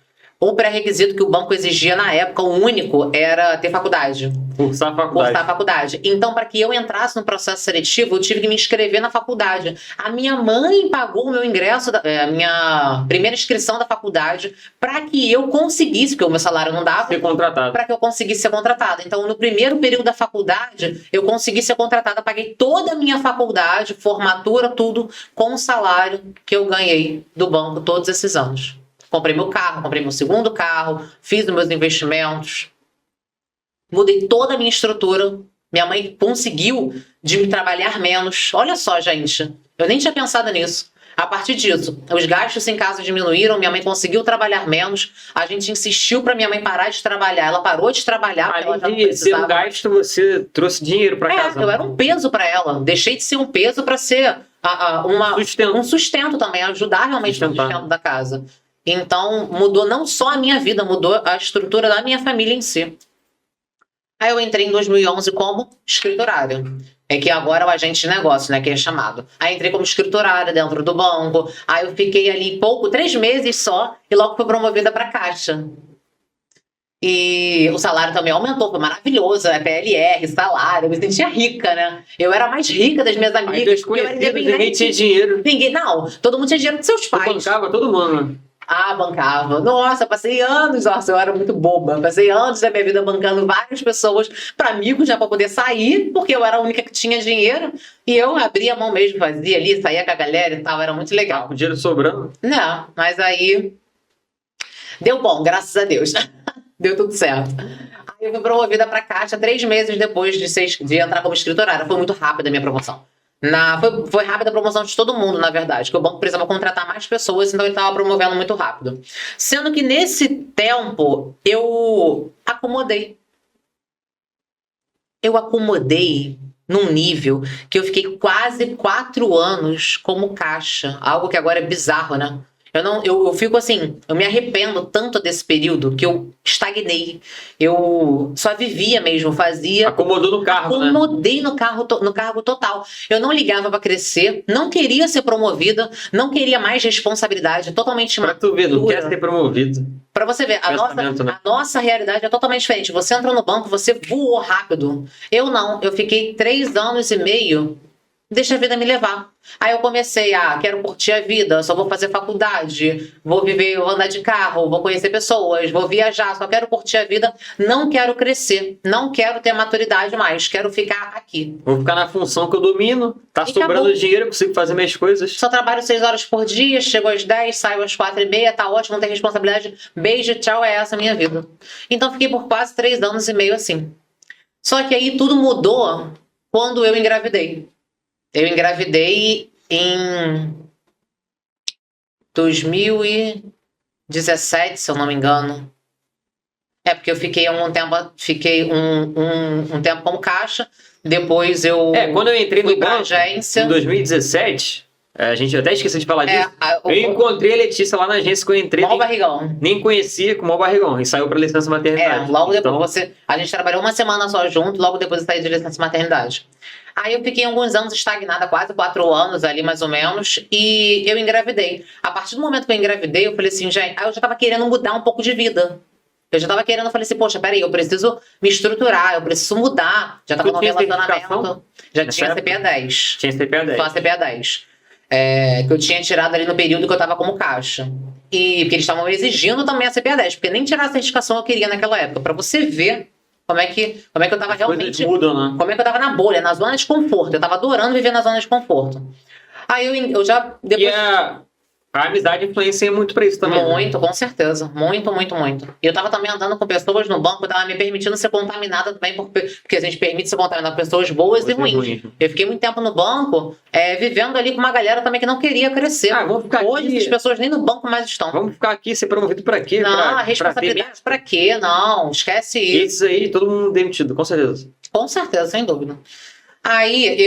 O pré-requisito que o banco exigia na época, o único, era ter faculdade. Cursar a faculdade. Então, para que eu entrasse no processo seletivo, eu tive que me inscrever na faculdade. A minha mãe pagou o meu ingresso, a minha primeira inscrição da faculdade, para que eu conseguisse, porque o meu salário não dava, ser contratado. para que eu conseguisse ser contratada. Então, no primeiro período da faculdade, eu consegui ser contratada, paguei toda a minha faculdade, formatura, tudo, com o salário que eu ganhei do banco todos esses anos. Comprei meu carro, comprei meu segundo carro, fiz os meus investimentos, mudei toda a minha estrutura. Minha mãe conseguiu de me trabalhar menos. Olha só, gente, eu nem tinha pensado nisso. A partir disso, os gastos em casa diminuíram, minha mãe conseguiu trabalhar menos, a gente insistiu para minha mãe parar de trabalhar, ela parou de trabalhar. Além de ser um gasto, você trouxe dinheiro para casa. Eu era um peso para ela, deixei de ser um peso para ser um sustento também, ajudar realmente no sustento da casa. Então, mudou não só a minha vida, mudou a estrutura da minha família em si. Aí eu entrei em 2011 como escriturária. Que agora é o agente de negócio, né, que é chamado. Aí entrei como escriturária dentro do banco. Aí eu fiquei ali 3 meses só, e logo fui promovida para caixa. E o salário também aumentou, foi maravilhoso, né? PLR, salário, eu me sentia rica, né? Eu era a mais rica das minhas amigas. Porque eu era independente. Ninguém tinha dinheiro. Não, todo mundo tinha dinheiro dos seus pais. Eu bancava todo mundo, né? Bancava. Nossa, passei anos, eu era muito boba. Passei anos da minha vida bancando várias pessoas para amigos já para poder sair, porque eu era a única que tinha dinheiro. E eu abria a mão mesmo, fazia ali, saía com a galera e tal, era muito legal. Com dinheiro sobrando? Não, mas aí deu bom, graças a Deus. Deu tudo certo. Aí eu fui promovida para caixa 3 meses depois de entrar como escriturária. Foi muito rápida a minha promoção. Foi rápida a promoção de todo mundo, na verdade, que o banco precisava contratar mais pessoas, então ele estava promovendo muito rápido. Sendo que nesse tempo eu acomodei. Eu acomodei num nível que eu fiquei quase 4 anos como caixa. Algo que agora é bizarro, né? Eu fico assim, eu me arrependo tanto desse período que eu estagnei. Eu só vivia mesmo, fazia... Acomodou no cargo, Acomodei no cargo total. Eu não ligava para crescer, não queria ser promovida, não queria mais responsabilidade, totalmente pra tu ver, não quer ser promovido. Pra você ver, a nossa realidade é totalmente diferente. Você entrou no banco, você voou rápido. Eu não, eu fiquei 3 anos e meio deixa a vida me levar. Aí eu comecei quero curtir a vida, só vou fazer faculdade, vou viver, vou andar de carro, vou conhecer pessoas, vou viajar, só quero curtir a vida, não quero crescer, não quero ter maturidade mais, quero ficar aqui. Vou ficar na função que eu domino, tá E sobrando acabou. dinheiro, eu consigo fazer minhas coisas. Só trabalho 6 horas por dia, chego às 10, saio às 4h30, tá ótimo, não tem responsabilidade, beijo, tchau, é essa a minha vida. Então fiquei por quase 3 anos e meio assim. Só que aí tudo mudou quando eu engravidei. Eu engravidei em 2017, se eu não me engano. Porque eu fiquei um tempo como caixa, depois eu Quando eu entrei fui no pra banco, agência. em 2017, a gente até esqueceu de falar disso. Eu Eu encontrei a Letícia lá na agência que eu entrei, Mó barrigão. nem conhecia com o maior barrigão, e saiu pra licença maternidade. Logo Então, depois a gente trabalhou uma semana só junto, logo depois eu saí de licença maternidade. Aí eu fiquei alguns anos estagnada, quase 4 anos ali mais ou menos, e eu engravidei. A partir do momento que eu engravidei, eu falei assim, gente, aí eu já tava querendo mudar um pouco de vida. Eu já tava querendo, eu falei assim, poxa, peraí, eu preciso me estruturar, eu preciso mudar. Já tava Tu no tinha relacionamento. certificação? Já Nessa tinha época? CPA 10. tinha CPA 10. Só a CPA 10. Que eu tinha tirado ali no período que eu tava como caixa. E porque eles estavam exigindo também a CPA 10, porque nem tirar a certificação eu queria naquela época, pra você ver como é que eu tava realmente. Coisas mudam, né? Como é que eu tava na bolha, na zona de conforto. Eu tava adorando viver na zona de conforto. Aí eu já. E Depois. a amizade influencia muito pra isso também. né? Muito, com certeza. Muito, muito, muito. E eu tava também andando com pessoas no banco, eu tava me permitindo ser contaminada também, porque a gente permite ser contaminada por pessoas boas e ruins. Eu fiquei muito tempo no banco, vivendo ali com uma galera também que não queria crescer. Vamos ficar Hoje aqui. as pessoas nem no banco mais estão. Vamos ficar aqui, ser promovido pra quê? Não, Pra responsabilidade pra quê? Não, esquece ter isso. esses aí, todo mundo demitido, com certeza. Com certeza, sem dúvida. Aí,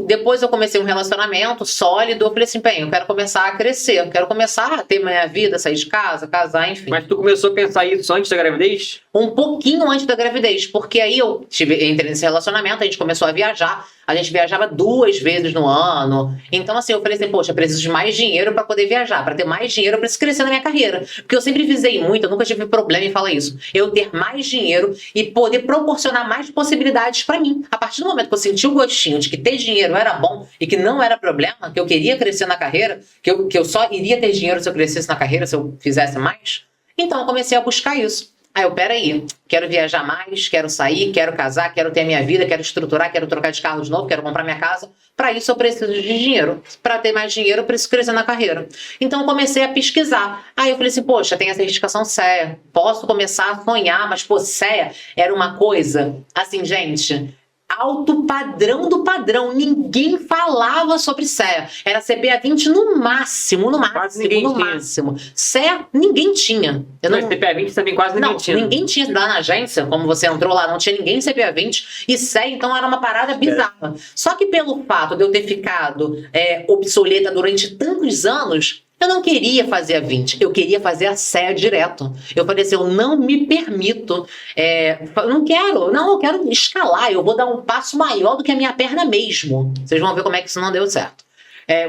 depois eu comecei um relacionamento sólido, eu falei assim, bem, eu quero começar a crescer, eu quero começar a ter minha vida, sair de casa, casar, enfim. Mas tu começou a pensar isso antes da gravidez? Um pouquinho antes da gravidez, porque aí eu entrei nesse relacionamento, a gente começou a viajar, a gente viajava 2 vezes no ano. Então, assim, eu falei assim, poxa, eu preciso de mais dinheiro para poder viajar, para ter mais dinheiro, eu preciso crescer na minha carreira. Porque eu sempre visei muito, eu nunca tive problema em falar isso. Eu ter mais dinheiro e poder proporcionar mais possibilidades para mim. A partir do momento que eu senti o gostinho de que ter dinheiro era bom e que não era problema, que eu queria crescer na carreira, que eu só iria ter dinheiro se eu crescesse na carreira, se eu fizesse mais, então eu comecei a buscar isso. Aí peraí, quero viajar mais, quero sair, quero casar, quero ter a minha vida, quero estruturar, quero trocar de carro de novo, quero comprar minha casa. Para isso eu preciso de dinheiro. Para ter mais dinheiro eu preciso crescer na carreira. Então eu comecei a pesquisar. Aí eu falei assim, poxa, tem a certificação CEA, posso começar a sonhar, mas pô, CEA era uma coisa, assim, gente, alto padrão do padrão. Ninguém falava sobre CEA. Era CPA 20 no máximo, Quase ninguém tinha. máximo. CEA ninguém tinha. Mas CPA 20 também quase ninguém tinha. Ninguém tinha lá na agência, como você entrou lá, não tinha ninguém CPA 20 e CEA, então era uma parada bizarra. Só que pelo fato de eu ter ficado obsoleta durante tantos anos, eu não queria fazer a 20, eu queria fazer a CEA direto. Eu falei assim, eu não me permito, eu quero escalar, eu vou dar um passo maior do que a minha perna mesmo. Vocês vão ver como é que isso não deu certo.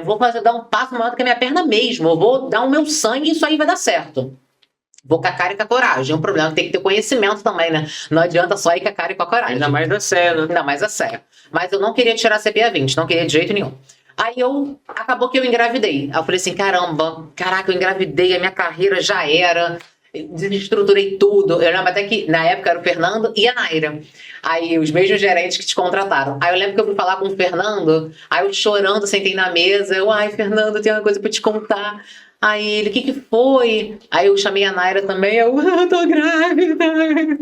Vou dar um passo maior do que a minha perna mesmo, eu vou dar o meu sangue e isso aí vai dar certo. Vou com a cara e com a coragem. É um problema, tem que ter conhecimento também, né? Não adianta só ir com a cara e com a coragem. Ainda mais da CEA, né? Ainda mais a CEA. Mas eu não queria tirar a CPA 20, não queria de jeito nenhum. Aí acabou que eu engravidei. Aí eu falei assim, caraca, eu engravidei, a minha carreira já era, desestruturei tudo. Eu lembro até que na época era o Fernando e a Naira. Aí os mesmos gerentes que te contrataram. Aí eu lembro que eu fui falar com o Fernando, aí eu chorando, sentei na mesa, ai, Fernando, tem uma coisa pra te contar. Aí ele, o que foi? Aí eu chamei a Naira também, eu tô grávida.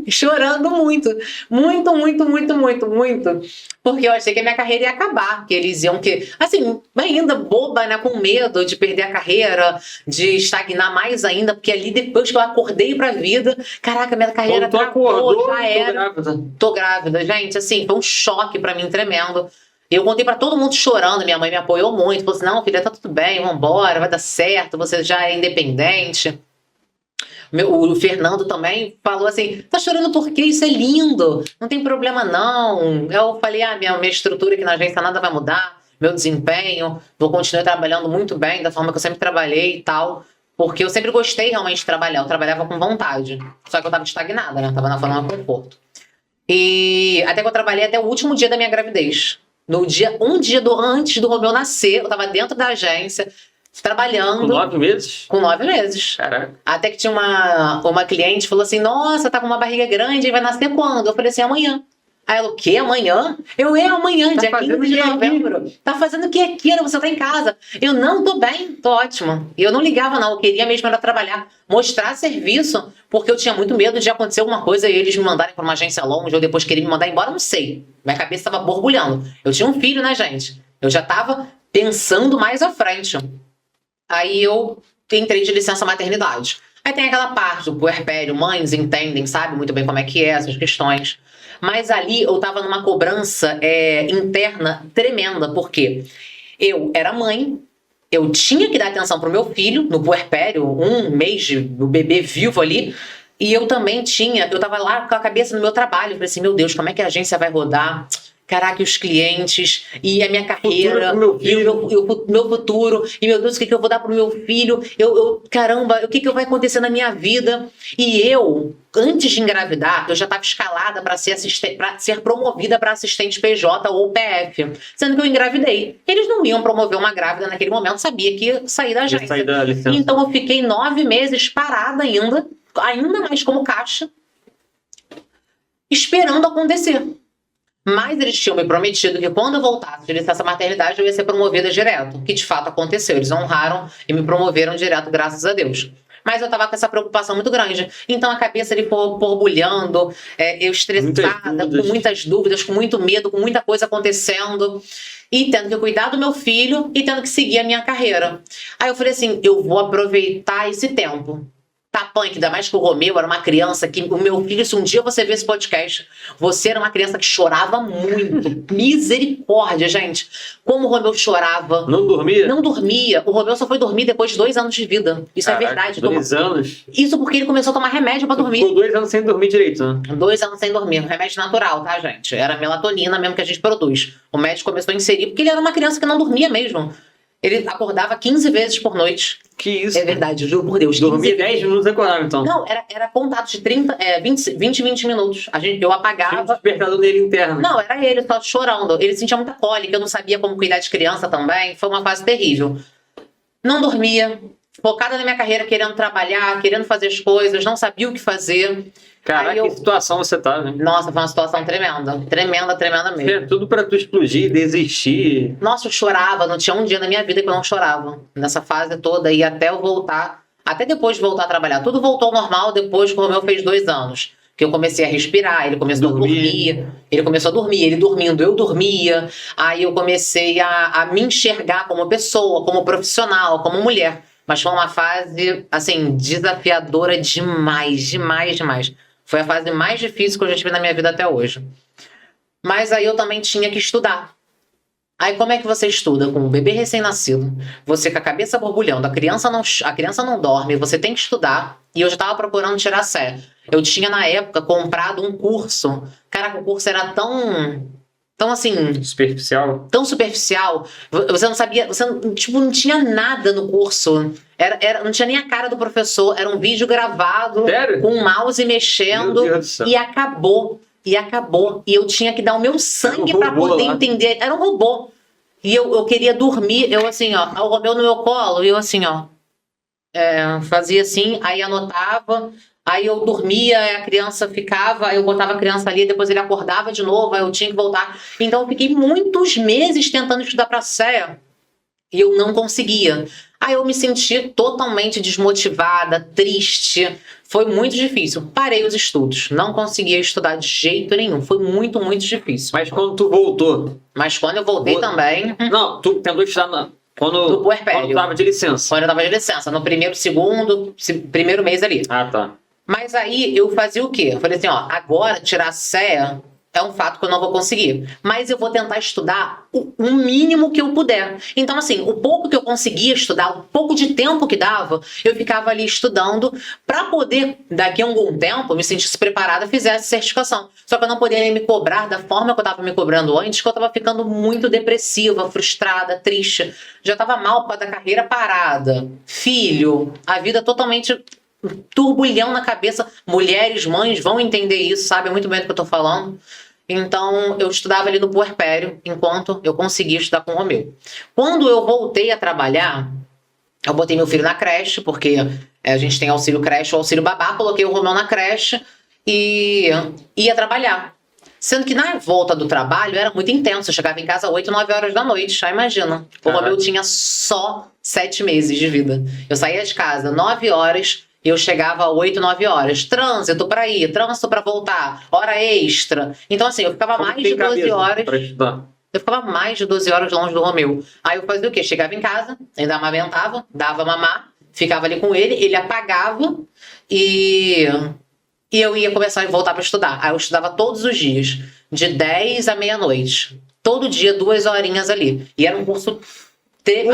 Chorando muito. Muito, muito, muito, muito, muito. Porque eu achei que a minha carreira ia acabar. Que eles iam assim, ainda boba, né? Com medo de perder a carreira, de estagnar mais ainda. Porque ali depois que eu acordei pra vida, caraca, minha carreira travou, já era. Tô grávida, gente. Assim, foi um choque pra mim tremendo. Eu contei pra todo mundo chorando, minha mãe me apoiou muito, falou assim, não, filha, tá tudo bem, vambora, vai dar certo, você já é independente. O Fernando também falou assim, tá chorando por quê? Isso é lindo, não tem problema não. Eu falei, minha estrutura aqui na agência nada vai mudar, meu desempenho, vou continuar trabalhando muito bem, da forma que eu sempre trabalhei e tal, porque eu sempre gostei realmente de trabalhar, eu trabalhava com vontade, só que eu tava estagnada, né, tava na forma de conforto. E até que eu trabalhei até o último dia da minha gravidez. No dia, antes do Romeu nascer, eu tava dentro da agência, trabalhando. Com 9 meses? Com 9 meses. Caraca. Até que tinha uma cliente que falou assim, nossa, tá com uma barriga grande, vai nascer quando? Eu falei assim, amanhã. Aí ela, o quê? Amanhã? Amanhã, dia 15 de novembro. Tá fazendo o que aqui? Você tá em casa. Eu, não, tô bem, tô ótima. E eu não ligava, não. Eu queria mesmo era trabalhar, mostrar serviço, porque eu tinha muito medo de acontecer alguma coisa e eles me mandarem pra uma agência longe ou depois quererem me mandar embora, não sei. Minha cabeça tava borbulhando. Eu tinha um filho, né, gente? Eu já tava pensando mais à frente. Aí eu entrei de licença maternidade. Aí tem aquela parte do puerpério, mães entendem, sabe muito bem como é que é essas questões. Mas ali eu tava numa cobrança interna tremenda, porque eu era mãe, eu tinha que dar atenção pro meu filho, no puerpério, 1 mês do bebê vivo ali, e eu também eu tava lá com a cabeça no meu trabalho, eu falei assim, meu Deus, como é que a agência vai rodar? Caraca, e os clientes, e a minha carreira, e o meu futuro, e meu Deus, o que eu vou dar pro meu filho? Caramba, o que vai acontecer na minha vida? E eu, antes de engravidar, eu já estava escalada para ser promovida para assistente PJ ou PF, sendo que eu engravidei. Eles não iam promover uma grávida naquele momento, sabia que ia sair da agência. Então eu fiquei 9 meses parada ainda mais como caixa, esperando acontecer. Mas eles tinham me prometido que quando eu voltasse de licença maternidade eu ia ser promovida direto, que de fato aconteceu. Eles honraram e me promoveram direto, graças a Deus. Mas eu tava com essa preocupação muito grande. Então a cabeça ali borbulhando, eu estressada, com muitas dúvidas, com muito medo, com muita coisa acontecendo. E tendo que cuidar do meu filho e tendo que seguir a minha carreira. Aí eu falei assim, eu vou aproveitar esse tempo. Tá punk, ainda mais que o Romeu era uma criança que... O meu filho, se um dia você ver esse podcast, você era uma criança que chorava muito. Misericórdia, gente. Como o Romeu chorava. Não dormia? Não dormia. O Romeu só foi dormir depois de 2 anos de vida. Isso é verdade. 2 anos? Isso porque ele começou a tomar remédio pra dormir. Ficou 2 anos sem dormir direito, né? 2 anos sem dormir. Remédio natural, tá, gente? Era melatonina mesmo que a gente produz. O médico começou a inserir porque ele era uma criança que não dormia mesmo. Ele acordava 15 vezes por noite. Que isso? É verdade, juro por Deus. Dormia 10 minutos e acordava, então. Não, era contado de 20 minutos. Eu apagava. Tinha um despertador dele interno. Não, era ele só chorando. Ele sentia muita cólica, eu não sabia como cuidar de criança também. Foi uma fase terrível. Não dormia, focada na minha carreira, querendo trabalhar, querendo fazer as coisas, não sabia o que fazer. Caraca, que situação você tá, né? Nossa, foi uma situação tremenda. Tremenda mesmo. Tudo pra tu explodir, desistir. Nossa, eu chorava. Não tinha um dia na minha vida que eu não chorava. Nessa fase toda. E até eu voltar... Até depois de voltar a trabalhar. Tudo voltou ao normal depois que o Romeu fez 2 anos. Que eu comecei a respirar, ele começou a dormir. Ele começou a dormir. Ele dormindo, eu dormia. Aí eu comecei a me enxergar como pessoa, como profissional, como mulher. Mas foi uma fase, assim, desafiadora demais. Foi a fase mais difícil que eu já tive na minha vida até hoje. Mas aí eu também tinha que estudar. Aí como é que você estuda? Com um bebê recém-nascido, você com a cabeça borbulhando, a criança não dorme, você tem que estudar. E eu já estava procurando tirar sé. Eu tinha, na época, comprado um curso. Caraca, o curso era tão assim... Superficial? Tão superficial. Você não sabia... Você não tinha nada no curso. Não tinha nem a cara do professor. Era um vídeo gravado. Sério? Com o mouse mexendo. Meu Deus do céu. E acabou. E eu tinha que dar o meu sangue para poder entender. Era um robô. E eu queria dormir. Eu assim, ó. O Romeu no meu colo. E eu assim, ó. Fazia assim. Aí anotava... Aí eu dormia, a criança ficava, eu botava a criança ali, depois ele acordava de novo, aí eu tinha que voltar. Então eu fiquei muitos meses tentando estudar para CEA e eu não conseguia. Aí eu me senti totalmente desmotivada, triste, foi muito difícil. Parei os estudos, não conseguia estudar de jeito nenhum, foi muito difícil. Mas quando tu voltou? Mas quando eu voltei também... Não, tu tentou estudar quando tava de licença. Quando eu tava de licença, no primeiro mês ali. Ah, tá. Mas aí eu fazia o quê? Eu falei assim, ó, agora tirar a CEA é um fato que eu não vou conseguir. Mas eu vou tentar estudar o mínimo que eu puder. Então, assim, o pouco que eu conseguia estudar, o pouco de tempo que dava, eu ficava ali estudando para poder, daqui a algum tempo, me sentisse preparada e fizesse certificação. Só que eu não poderia me cobrar da forma que eu estava me cobrando antes, que eu estava ficando muito depressiva, frustrada, triste. Já estava mal por causa da carreira parada. Filho, a vida totalmente... turbulhão na cabeça. Mulheres, mães vão entender isso, sabem muito bem do que eu tô falando. Então, eu estudava ali no puerpério, enquanto eu conseguia estudar com o Romeu. Quando eu voltei a trabalhar, eu botei meu filho na creche, porque a gente tem auxílio creche ou auxílio babá, coloquei o Romeu na creche e ia trabalhar. Sendo que na volta do trabalho era muito intenso, eu chegava em casa às 8, 9 horas da noite, já imagina. O Romeu tinha só 7 meses de vida. Eu saía de casa 9 horas... Eu chegava 8, 9 horas. Trânsito para ir, trânsito para voltar, hora extra. Então, assim, eu ficava mais de 12 horas. Eu ficava mais de 12 horas longe do Romeu. Aí eu fazia o quê? Chegava em casa, ainda amamentava, dava mamar, ficava ali com ele apagava e eu ia começar a voltar para estudar. Aí eu estudava todos os dias, de 10 à meia-noite. Todo dia, 2 horinhas ali. E era um curso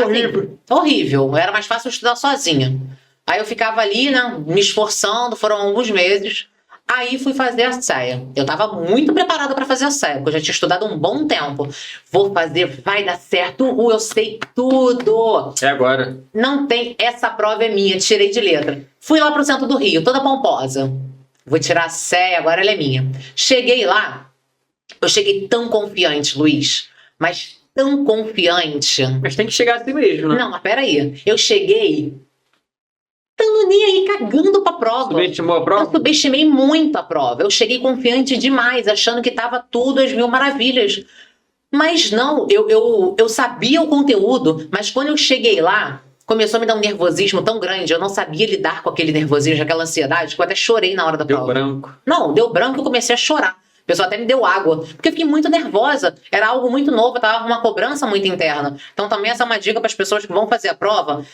horrível. Horrível. Era mais fácil estudar sozinha. Aí eu ficava ali, né, me esforçando, foram alguns meses. Aí fui fazer a CEA. Eu estava muito preparada para fazer a CEA, porque eu já tinha estudado um bom tempo. Vou fazer, vai dar certo, eu sei tudo. É agora. Não tem, essa prova é minha, tirei de letra. Fui lá pro centro do Rio, toda pomposa. Vou tirar a CEA, agora ela é minha. Cheguei lá, eu cheguei tão confiante, Luiz, mas tão confiante. Mas tem que chegar assim mesmo, né? Não, mas peraí. Eu cheguei... Tando nem aí, cagando pra prova. Subestimou a prova? Eu subestimei muito a prova. Eu cheguei confiante demais, achando que tava tudo às mil maravilhas. Mas não, eu sabia o conteúdo, mas quando eu cheguei lá, começou a me dar um nervosismo tão grande, eu não sabia lidar com aquele nervosismo, aquela ansiedade, que eu até chorei na hora da prova. Deu branco. Não, deu branco e eu comecei a chorar. O pessoal até me deu água, porque eu fiquei muito nervosa. Era algo muito novo, eu tava com uma cobrança muito interna. Então também essa é uma dica para as pessoas que vão fazer a prova.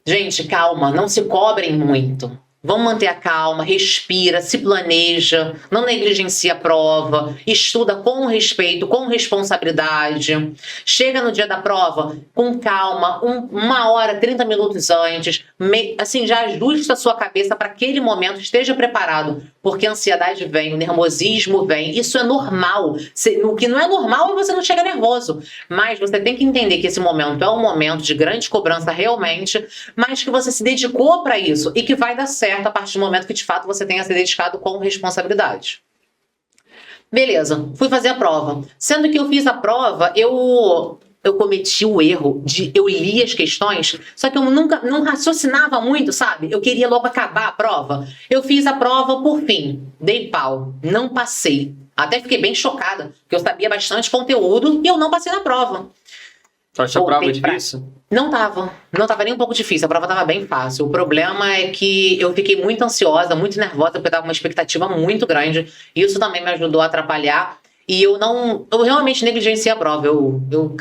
Gente, calma, não se cobrem muito. Vamos manter a calma, respira, se planeja, não negligencia a prova, estuda com respeito, com responsabilidade. Chega no dia da prova com calma, 1 hora, 30 minutos antes, assim, já ajusta a sua cabeça para aquele momento, esteja preparado, porque a ansiedade vem, o nervosismo vem, isso é normal. O que não é normal é você não chegar nervoso, mas você tem que entender que esse momento é um momento de grande cobrança realmente, mas que você se dedicou para isso e que vai dar certo a partir do momento que de fato você tenha se dedicado com responsabilidade. Beleza, fui fazer a prova. Sendo que eu fiz a prova, eu cometi o erro de eu li as questões, só que eu não raciocinava muito, sabe? Eu queria logo acabar a prova. Eu fiz a prova por fim, dei pau, não passei. Até fiquei bem chocada, porque eu sabia bastante conteúdo e eu não passei na prova. Tu acha a prova difícil? Não tava nem um pouco difícil, a prova tava bem fácil. O problema é que eu fiquei muito ansiosa, muito nervosa, porque eu tava com uma expectativa muito grande. Isso também me ajudou a atrapalhar. E eu realmente negligenciei a prova. Eu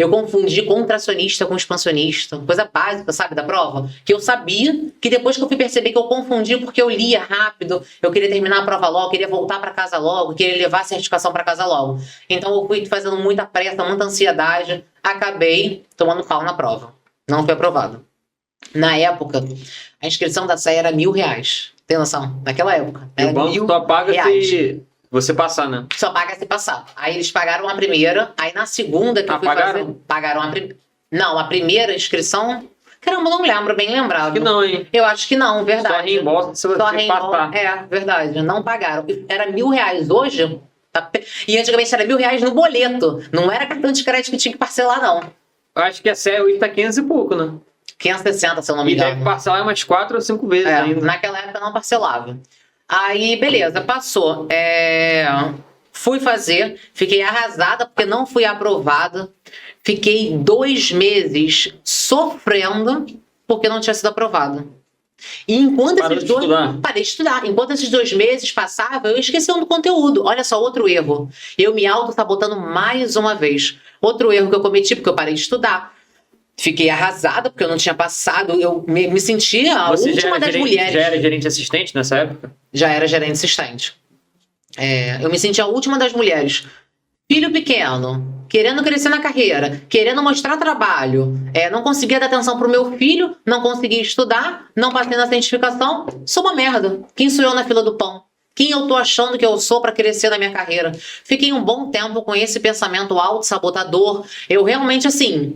confundi contracionista com expansionista, coisa básica, sabe, da prova, que eu sabia, que depois que eu fui perceber que eu confundi porque eu lia rápido, eu queria terminar a prova logo, queria voltar para casa logo, queria levar a certificação para casa logo. Então eu fui fazendo muita pressa, muita ansiedade, acabei tomando pau na prova. Não fui aprovado. Na época, a inscrição da CEA era R$1.000. Tem noção? Naquela época. E o banco só paga se você passar, né? Só paga se passar. Aí eles pagaram a primeira, aí na segunda que eu fui fazer... Pagaram a primeira. Não, a primeira inscrição... Caramba, não lembro, bem lembrado. Acho que não, hein? Eu acho que não, verdade. Só reembolsa se você passar. É, verdade, não pagaram. Era R$1.000 hoje... E antigamente era R$1.000 no boleto. Não era cartão de crédito que tinha que parcelar, não. Eu acho que a CEA hoje tá 500 e pouco, né? 560, se eu não me engano. E deve parcelar umas 4 ou 5 vezes ainda. Naquela época não parcelava. Aí, beleza, passou. Fui fazer, fiquei arrasada porque não fui aprovada. Fiquei 2 meses sofrendo porque não tinha sido aprovada. E enquanto parei de estudar. Enquanto esses 2 meses passavam, eu esqueci do conteúdo. Olha só, outro erro. Eu me auto-sabotando mais uma vez. Outro erro que eu cometi porque eu parei de estudar. Fiquei arrasada porque eu não tinha passado. Eu me sentia a última das mulheres. Já era gerente assistente nessa época? Já era gerente assistente. Eu me sentia a última das mulheres. Filho pequeno, querendo crescer na carreira, querendo mostrar trabalho. Não conseguia dar atenção pro meu filho, não conseguia estudar, não passei na certificação. Sou uma merda. Quem sou eu na fila do pão? Quem eu tô achando que eu sou para crescer na minha carreira? Fiquei um bom tempo com esse pensamento auto-sabotador. Eu realmente, assim...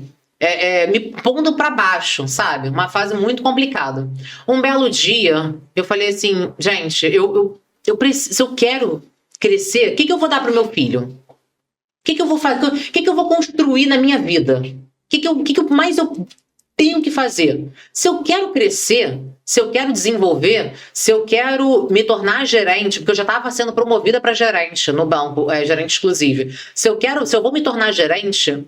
me pondo para baixo, sabe? Uma fase muito complicada. Um belo dia, eu falei assim, gente, eu preciso, se eu quero crescer, o que eu vou dar pro meu filho? O que eu vou fazer? O que eu vou construir na minha vida? O que mais eu tenho que fazer? Se eu quero crescer, se eu quero desenvolver, se eu quero me tornar gerente, porque eu já estava sendo promovida para gerente no banco, gerente exclusivo. Se eu vou me tornar gerente,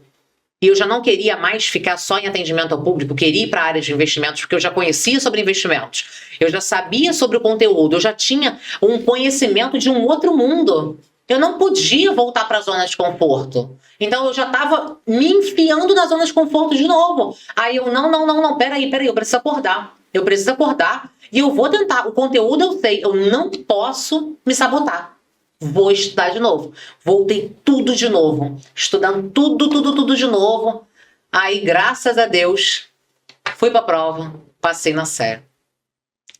e eu já não queria mais ficar só em atendimento ao público, queria ir para a área de investimentos, porque eu já conhecia sobre investimentos, eu já sabia sobre o conteúdo, eu já tinha um conhecimento de um outro mundo. Eu não podia voltar para a zona de conforto. Então eu já estava me enfiando na zona de conforto de novo. Aí eu, não, peraí, eu preciso acordar. Eu preciso acordar e eu vou tentar. O conteúdo eu sei, eu não posso me sabotar. Vou estudar de novo. Voltei tudo de novo. Estudando tudo de novo. Aí, graças a Deus, fui pra prova, passei na série.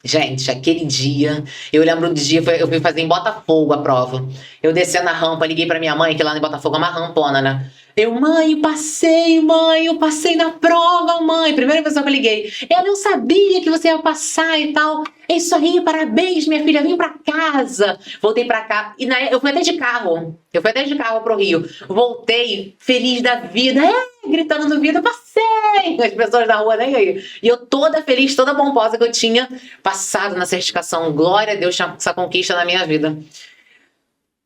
Gente, aquele dia, eu lembro do dia, eu fui fazer em Botafogo a prova. Eu desci na rampa, liguei pra minha mãe, que lá em Botafogo é uma rampona, né? Mãe, eu passei na prova, mãe. Primeira pessoa que eu liguei. Ela, eu sabia que você ia passar e tal. É isso aí, parabéns, minha filha, vim pra casa. Voltei pra cá. E eu fui até de carro. Eu fui até de carro pro Rio. Voltei, feliz da vida. Gritando no vidro, passei. As pessoas da rua nem aí. E eu toda feliz, toda pomposa que eu tinha passado na certificação. Glória a Deus, tinha essa conquista na minha vida.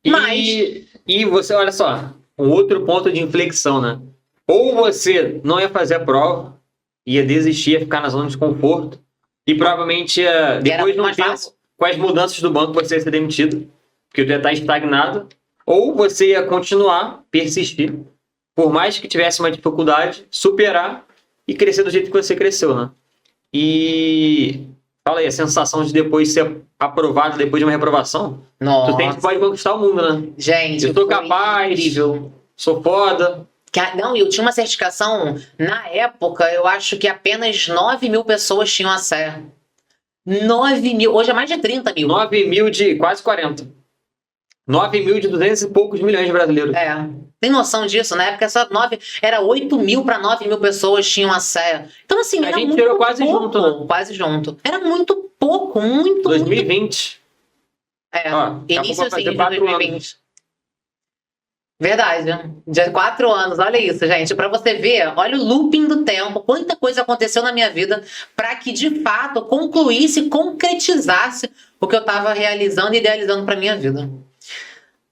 E você, olha só. Um outro ponto de inflexão, né? Ou você não ia fazer a prova, ia desistir, ia ficar na zona de conforto, e provavelmente depois de um tempo, com as mudanças do banco, você ia ser demitido, porque tu ia estar estagnado, ou você ia continuar, persistir, por mais que tivesse uma dificuldade, superar e crescer do jeito que você cresceu, né? E fala aí, a sensação de depois ser aprovado depois de uma reprovação. Nossa. Tu tem que pode conquistar o mundo, né? Gente, eu tô capaz, incrível. Sou foda. Não, eu tinha uma certificação, na época, eu acho que apenas 9 mil pessoas tinham acesso. 9 mil, hoje é mais de 30 mil. 9 mil de quase 40. 9 mil de 200 e poucos milhões de brasileiros. Tem noção disso? Na época era 8 mil para 9 mil pessoas tinham acesso. Então, assim, a gente tirou quase pouco, junto, né? Quase junto. Era muito pouco, muito 2020. Início assim de 2020. Anos. Verdade. De 4 anos, olha isso, gente. Para você ver, olha o looping do tempo, quanta coisa aconteceu na minha vida para que, de fato, concluísse, concretizasse o que eu estava realizando e idealizando para minha vida.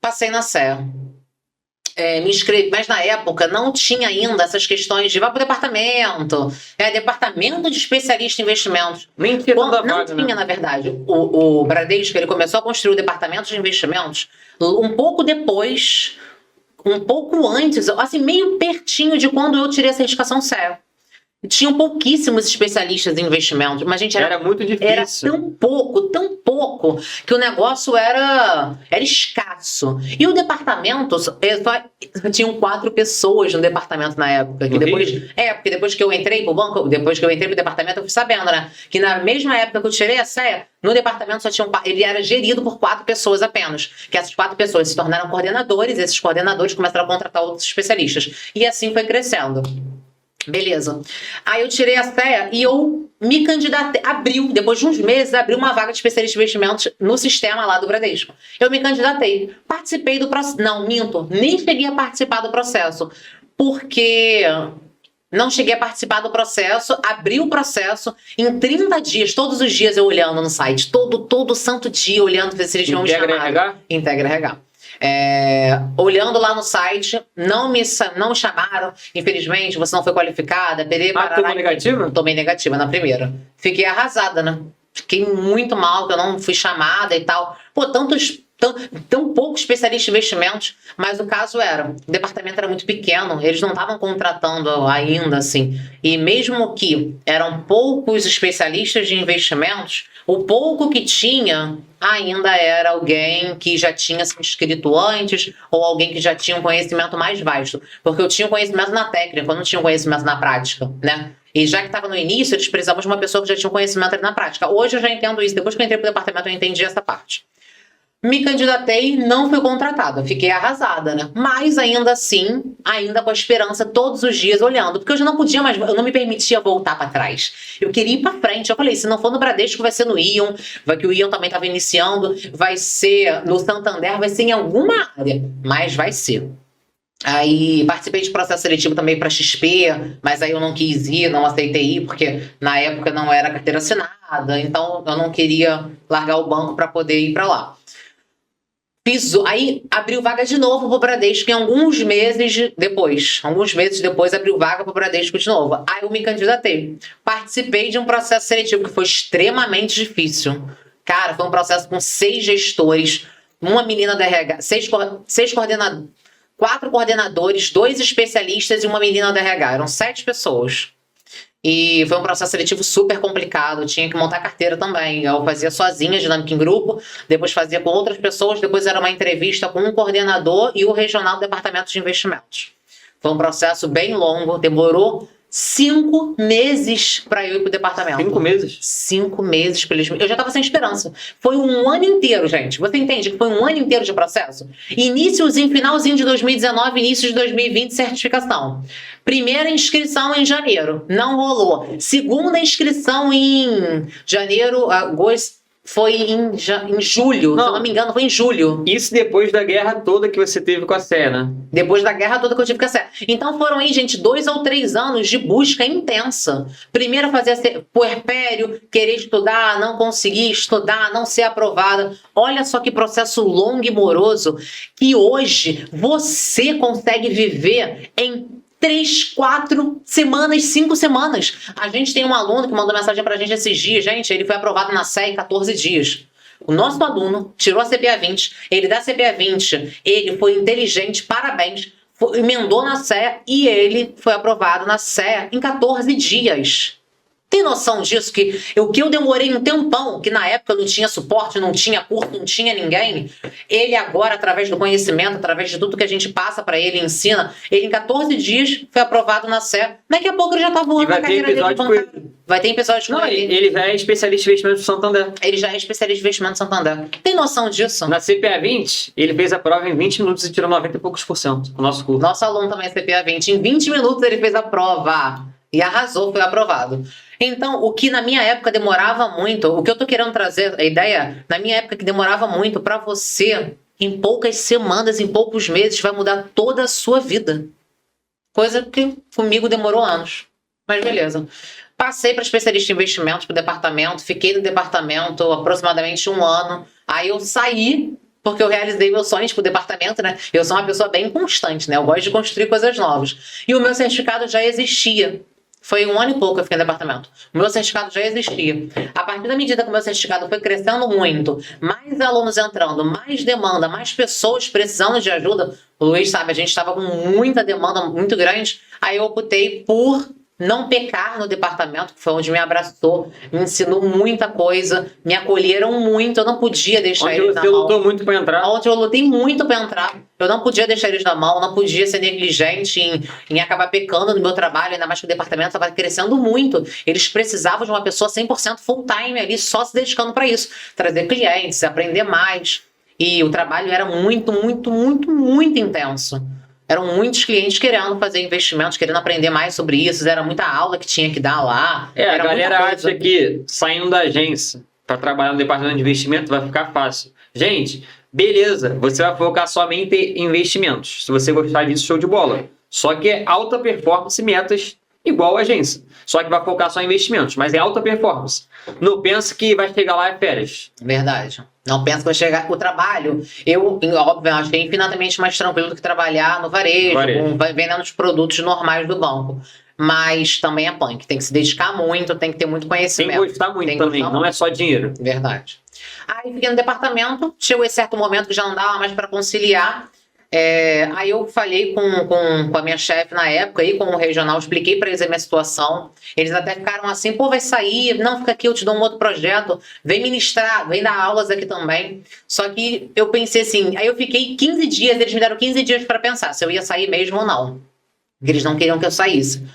Passei na Serra. Me inscrevi, mas na época não tinha ainda essas questões de vai para o departamento, departamento de especialista em investimentos. Nem tinha não tinha, na verdade. O Bradesco, ele começou a construir o departamento de investimentos um pouco depois, um pouco antes, assim, meio pertinho de quando eu tirei a certificação CEA. Tinham pouquíssimos especialistas em investimentos, mas, gente, era muito difícil. Era tão pouco, que o negócio era escasso. E o departamento, tinham 4 pessoas no departamento na época. Que porque depois que eu entrei pro banco, depois que eu entrei pro departamento, eu fui sabendo, né? Que na mesma época que eu tirei a CEA, no departamento ele era gerido por 4 pessoas apenas. Que essas 4 pessoas se tornaram coordenadores, e esses coordenadores começaram a contratar outros especialistas. E assim foi crescendo. Beleza. Aí eu tirei a CEA e eu me candidatei. Depois de uns meses, abriu uma vaga de especialista em investimentos no sistema lá do Bradesco. Eu me candidatei. Participei do processo. Não, minto. Nem cheguei a participar do processo. Porque não cheguei a participar do processo. Abri o processo. Em 30 dias, todos os dias eu olhando no site. Todo santo dia olhando se eles iam me chamar. Integra RH? Integra RH. Olhando lá no site, não me chamaram, infelizmente, você não foi qualificada. Tomou negativa? Tomei negativa na primeira. Fiquei arrasada, né? Fiquei muito mal, que eu não fui chamada e tal. Tão pouco especialista em investimentos, mas o caso o departamento era muito pequeno, eles não estavam contratando ainda, assim. E mesmo que eram poucos especialistas de investimentos, o pouco que tinha ainda era alguém que já tinha se inscrito antes ou alguém que já tinha um conhecimento mais vasto. Porque eu tinha um conhecimento na técnica, eu não tinha um conhecimento na prática, né? E já que estava no início, eles precisavam de uma pessoa que já tinha um conhecimento na prática. Hoje eu já entendo isso. Depois que eu entrei para o departamento, eu entendi essa parte. Me candidatei, não fui contratada, fiquei arrasada, né? Mas ainda assim, ainda com a esperança todos os dias olhando, porque eu já não podia mais, eu não me permitia voltar para trás. Eu queria ir para frente. Eu falei, se não for no Bradesco, vai ser no Ion, que o Ion também estava iniciando, vai ser no Santander, vai ser em alguma área, mas vai ser. Aí participei de processo seletivo também para XP, mas aí eu não quis ir, não aceitei ir, porque na época não era carteira assinada, então eu não queria largar o banco para poder ir para lá. Aí abriu vaga de novo pro Bradesco em alguns meses depois. Alguns meses depois abriu vaga pro Bradesco de novo. Aí eu me candidatei. Participei de um processo seletivo que foi extremamente difícil. Cara, foi um processo com 6 gestores, uma menina da RH, 4 coordenadores, 2 especialistas e uma menina da RH. Eram 7 pessoas. E foi um processo seletivo super complicado, tinha que montar carteira também. Eu fazia sozinha, dinâmica em grupo, depois fazia com outras pessoas, depois era uma entrevista com um coordenador e o regional do departamento de investimentos. Foi um processo bem longo, demorou 5 meses para eu ir pro departamento. 5 meses? 5 meses para eles. Eu já estava sem esperança. Foi um ano inteiro, gente. Você entende que foi um ano inteiro de processo? Iníciozinho, finalzinho de 2019, início de 2020, certificação. Primeira inscrição em janeiro, não rolou. Segunda inscrição em janeiro, agosto. Foi em julho, não, se eu não me engano, foi em julho. Isso depois da guerra toda que você teve com a Sé, né? Depois da guerra toda que eu tive com a Sé. Então foram aí, gente, 2 ou 3 anos de busca intensa. Primeiro fazer puerpério, querer estudar, não conseguir estudar, não ser aprovada. Olha só que processo longo e moroso que hoje você consegue viver em 3, 4 semanas, 5 semanas. A gente tem um aluno que mandou mensagem pra gente esses dias. Gente, ele foi aprovado na Sé em 14 dias. O nosso aluno tirou a CPA 20, ele da CPA 20, ele foi inteligente, parabéns, emendou na Sé e ele foi aprovado na Sé em 14 dias. Tem noção disso? O que eu demorei um tempão, que na época não tinha suporte, não tinha curso, não tinha ninguém. Ele agora, através do conhecimento, através de tudo que a gente passa para ele, ensina, ele em 14 dias foi aprovado na Sé. Daqui a pouco ele já tá voando na carreira dele. Vai ter episódio com ele. Ele já é especialista em investimento do Santander. Ele já é especialista em investimento do Santander. Tem noção disso? Na CPA 20, ele fez a prova em 20 minutos e tirou 90 e poucos %. O nosso curso. Nosso aluno também é CPA 20. Em 20 minutos ele fez a prova. E arrasou, foi aprovado. Então, o que na minha época demorava muito, o que eu tô querendo trazer, a ideia, na minha época que demorava muito, para você, em poucas semanas, em poucos meses, vai mudar toda a sua vida. Coisa que comigo demorou anos. Mas beleza. Passei para especialista em investimentos, para o departamento, fiquei no departamento aproximadamente 1 ano. Aí eu saí, porque eu realizei meus sonhos pro departamento, né? Eu sou uma pessoa bem constante, né? Eu gosto de construir coisas novas. E o meu certificado já existia. Foi 1 ano e pouco que eu fiquei no departamento. O meu certificado já existia. A partir da medida que o meu certificado foi crescendo muito, mais alunos entrando, mais demanda, mais pessoas precisando de ajuda, o Luiz sabe, a gente estava com muita demanda muito grande, aí eu optei por não pecar no departamento, que foi onde me abraçou, me ensinou muita coisa, me acolheram muito, eu não podia deixar eles na mão. Você lutou muito para entrar? Onde eu lutei muito para entrar, eu não podia deixar eles na mão, não podia ser negligente em acabar pecando no meu trabalho, ainda mais que o departamento estava crescendo muito. Eles precisavam de uma pessoa 100% full time ali, só se dedicando para isso, trazer clientes, aprender mais. E o trabalho era muito, muito, muito, muito intenso. Eram muitos clientes querendo fazer investimentos, querendo aprender mais sobre isso. Era muita aula que tinha que dar lá. A galera acha que saindo da agência para trabalhar no departamento de investimento vai ficar fácil. Gente, beleza, você vai focar somente em investimentos. Se você gostar disso, show de bola. Só que é alta performance metas igual a agência. Só que vai focar só em investimentos, mas é alta performance. Não pensa que vai chegar lá e férias. Verdade. Não pensa que vai chegar... O trabalho, óbvio, achei infinitamente mais tranquilo do que trabalhar no varejo. Vendendo os produtos normais do banco. Mas também é punk. Tem que se dedicar muito, tem que ter muito conhecimento. Tem que gostar muito também, não é só dinheiro. Verdade. Aí fiquei no departamento, chegou esse certo momento que já não dava mais para conciliar. Aí eu falei com a minha chefe na época, aí com o regional, expliquei para eles a minha situação. Eles até ficaram assim, pô, vai sair, não, fica aqui, eu te dou um outro projeto, vem ministrar, vem dar aulas aqui também. Só que eu pensei assim, aí eu fiquei 15 dias, eles me deram 15 dias para pensar se eu ia sair mesmo ou não. Porque eles não queriam que eu saísse.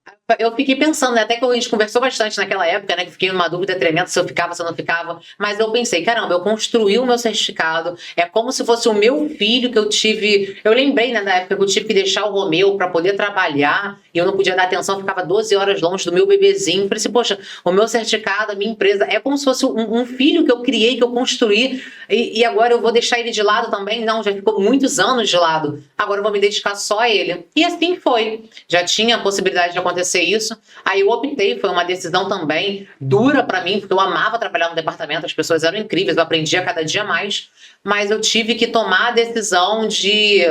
Aí eu Eu fiquei pensando, né? Até que a gente conversou bastante naquela época, né? Que fiquei numa dúvida tremenda se eu ficava, se eu não ficava. Mas eu pensei, caramba, eu construí o meu certificado. É como se fosse o meu filho que eu tive. Eu lembrei, né, na época que eu tive que deixar o Romeu para poder trabalhar e eu não podia dar atenção, eu ficava 12 horas longe do meu bebezinho. Falei assim, poxa, o meu certificado, a minha empresa, é como se fosse um filho que eu criei, que eu construí. E agora eu vou deixar ele de lado também? Não, já ficou muitos anos de lado. Agora eu vou me dedicar só a ele. E assim foi. Já tinha a possibilidade de acontecer isso. Aí eu optei, foi uma decisão também dura para mim, porque eu amava trabalhar no departamento, as pessoas eram incríveis, eu aprendia cada dia mais, mas eu tive que tomar a decisão de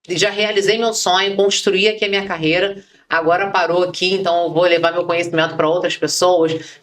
já realizei meu sonho, construí aqui a minha carreira, agora parou aqui, então eu vou levar meu conhecimento para outras pessoas,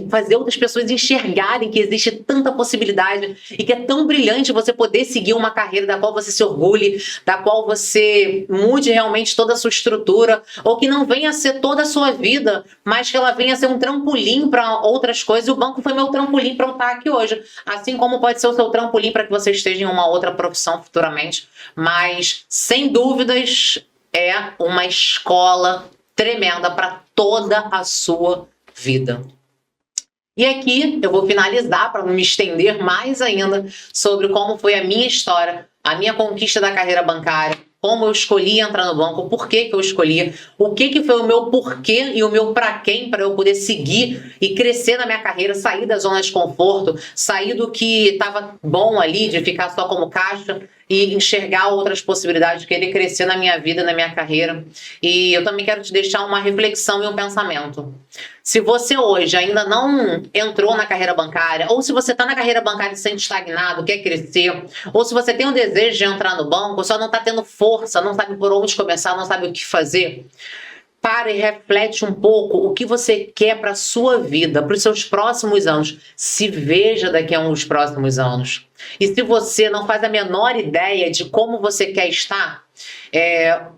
fazer outras pessoas enxergarem que existe tanta possibilidade e que é tão brilhante você poder seguir uma carreira da qual você se orgulhe, da qual você mude realmente toda a sua estrutura, ou que não venha a ser toda a sua vida, mas que ela venha a ser um trampolim para outras coisas. E o banco foi meu trampolim para eu estar aqui hoje, assim como pode ser o seu trampolim para que você esteja em uma outra profissão futuramente, mas sem dúvidas é uma escola tremenda para toda a sua vida. E aqui eu vou finalizar para não me estender mais ainda sobre como foi a minha história, a minha conquista da carreira bancária, como eu escolhi entrar no banco, por que eu escolhi, o que foi o meu porquê e o meu para quem para eu poder seguir e crescer na minha carreira, sair da zona de conforto, sair do que estava bom ali, de ficar só como caixa e enxergar outras possibilidades, querer crescer na minha vida, na minha carreira. E eu também quero te deixar uma reflexão e um pensamento. Se você hoje ainda não entrou na carreira bancária, ou se você está na carreira bancária e se sente estagnado, quer crescer, ou se você tem o desejo de entrar no banco, só não está tendo força, não sabe por onde começar, não sabe o que fazer, para e reflete um pouco o que você quer para a sua vida, para os seus próximos anos. Se veja daqui a uns próximos anos. E se você não faz a menor ideia de como você quer estar,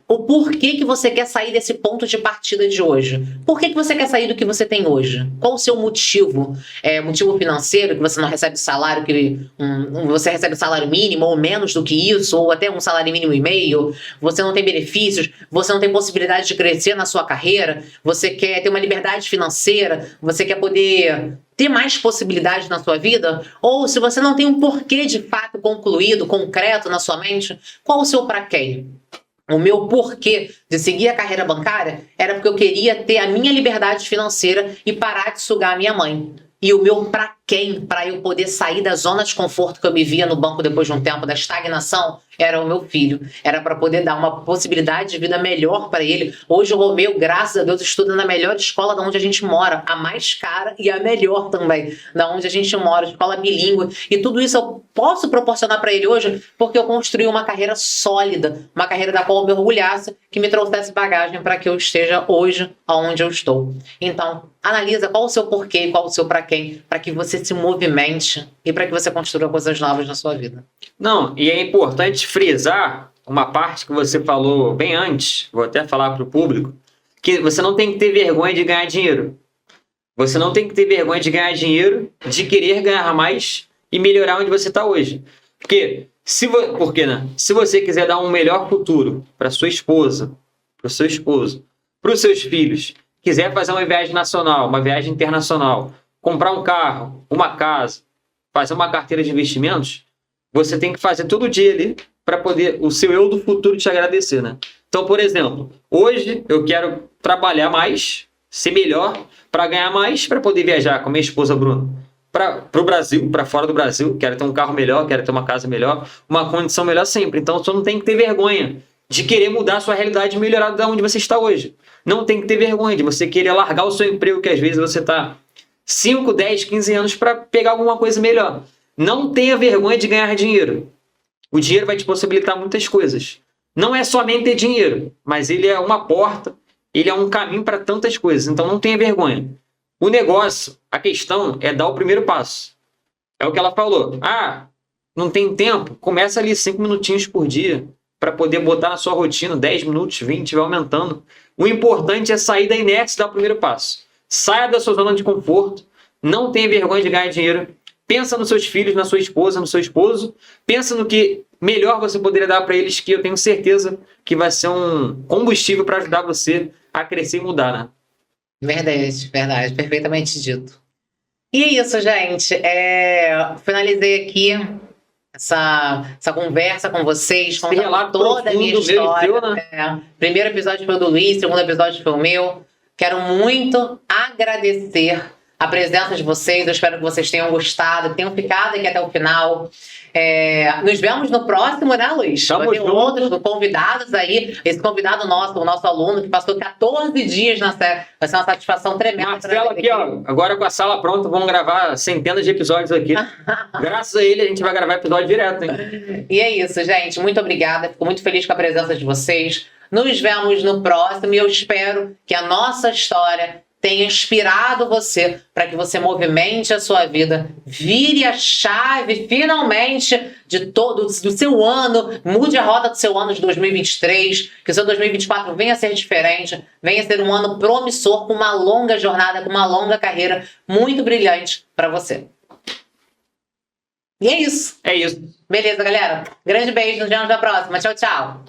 o porquê que você quer sair desse ponto de partida de hoje. Por que você quer sair do que você tem hoje? Qual o seu motivo? Motivo financeiro, que você não recebe salário, que você recebe salário mínimo ou menos do que isso, ou até um salário mínimo e meio, você não tem benefícios, você não tem possibilidade de crescer na sua carreira, você quer ter uma liberdade financeira, você quer poder ter mais possibilidades na sua vida, ou se você não tem um porquê de fato concluído, concreto na sua mente, qual o seu para quem? O meu porquê de seguir a carreira bancária era porque eu queria ter a minha liberdade financeira e parar de sugar a minha mãe. E o meu para quem, para eu poder sair da zona de conforto que eu me via no banco depois de um tempo, da estagnação, era o meu filho. Era para poder dar uma possibilidade de vida melhor para ele. Hoje o Romeu, graças a Deus, estuda na melhor escola da onde a gente mora, a mais cara e a melhor também, da onde a gente mora, escola bilíngue. E tudo isso eu posso proporcionar para ele hoje porque eu construí uma carreira sólida, uma carreira da qual eu me orgulhasse, que me trouxesse bagagem para que eu esteja hoje onde eu estou. Então, analisa qual o seu porquê, qual o seu para quem, para que você se movimente e para que você construa coisas novas na sua vida. Não, e é importante frisar uma parte que você falou bem antes, vou até falar para o público, que você não tem que ter vergonha de ganhar dinheiro. Você não tem que ter vergonha de ganhar dinheiro, de querer ganhar mais e melhorar onde você está hoje. Porque, se você quiser dar um melhor futuro para sua esposa, para o seu esposo, para os seus filhos, quiser fazer uma viagem nacional, uma viagem internacional, comprar um carro, uma casa, fazer uma carteira de investimentos, você tem que fazer todo dia ali para poder o seu eu do futuro te agradecer, né? Então, por exemplo, hoje eu quero trabalhar mais, ser melhor, para ganhar mais, para poder viajar com minha esposa Bruna para o Brasil, para fora do Brasil, quero ter um carro melhor, quero ter uma casa melhor, uma condição melhor sempre. Então, você não tem que ter vergonha de querer mudar a sua realidade e melhorar de onde você está hoje. Não tem que ter vergonha de você querer largar o seu emprego, que às vezes você está 5, 10, 15 anos para pegar alguma coisa melhor. Não tenha vergonha de ganhar dinheiro. O dinheiro vai te possibilitar muitas coisas. Não é somente ter dinheiro, mas ele é uma porta, ele é um caminho para tantas coisas. Então não tenha vergonha. O negócio, a questão é dar o primeiro passo. É o que ela falou. Não tem tempo? Começa ali 5 minutinhos por dia para poder botar na sua rotina, 10 minutos, 20, vai aumentando. O importante é sair da inércia e dar o primeiro passo. Saia da sua zona de conforto, não tenha vergonha de ganhar dinheiro, pensa nos seus filhos, na sua esposa, no seu esposo, pensa no que melhor você poderia dar para eles, que eu tenho certeza que vai ser um combustível para ajudar você a crescer e mudar, né? Verdade, verdade, perfeitamente dito. E é isso, gente. Finalizei aqui essa conversa com vocês, contando toda a minha história. Meu, né? Primeiro episódio foi o do Luiz, segundo episódio foi o meu. Quero muito agradecer a presença de vocês. Eu espero que vocês tenham gostado, que tenham ficado aqui até o final. Nos vemos no próximo, né, Luiz? Vai ter outros convidados aí. Esse convidado nosso, o nosso aluno, que passou 14 dias na série. Vai ser uma satisfação tremenda. Marcelo aqui, ó. Agora com a sala pronta, vamos gravar centenas de episódios aqui. Graças a ele, a gente vai gravar episódio direto, hein? E é isso, gente. Muito obrigada. Fico muito feliz com a presença de vocês. Nos vemos no próximo e eu espero que a nossa história tenha inspirado você para que você movimente a sua vida, vire a chave finalmente do seu ano, mude a rota do seu ano de 2023, que o seu 2024 venha a ser diferente, venha a ser um ano promissor, com uma longa jornada, com uma longa carreira muito brilhante para você. E é isso. É isso. Beleza, galera? Grande beijo, nos vemos na próxima. Tchau, tchau.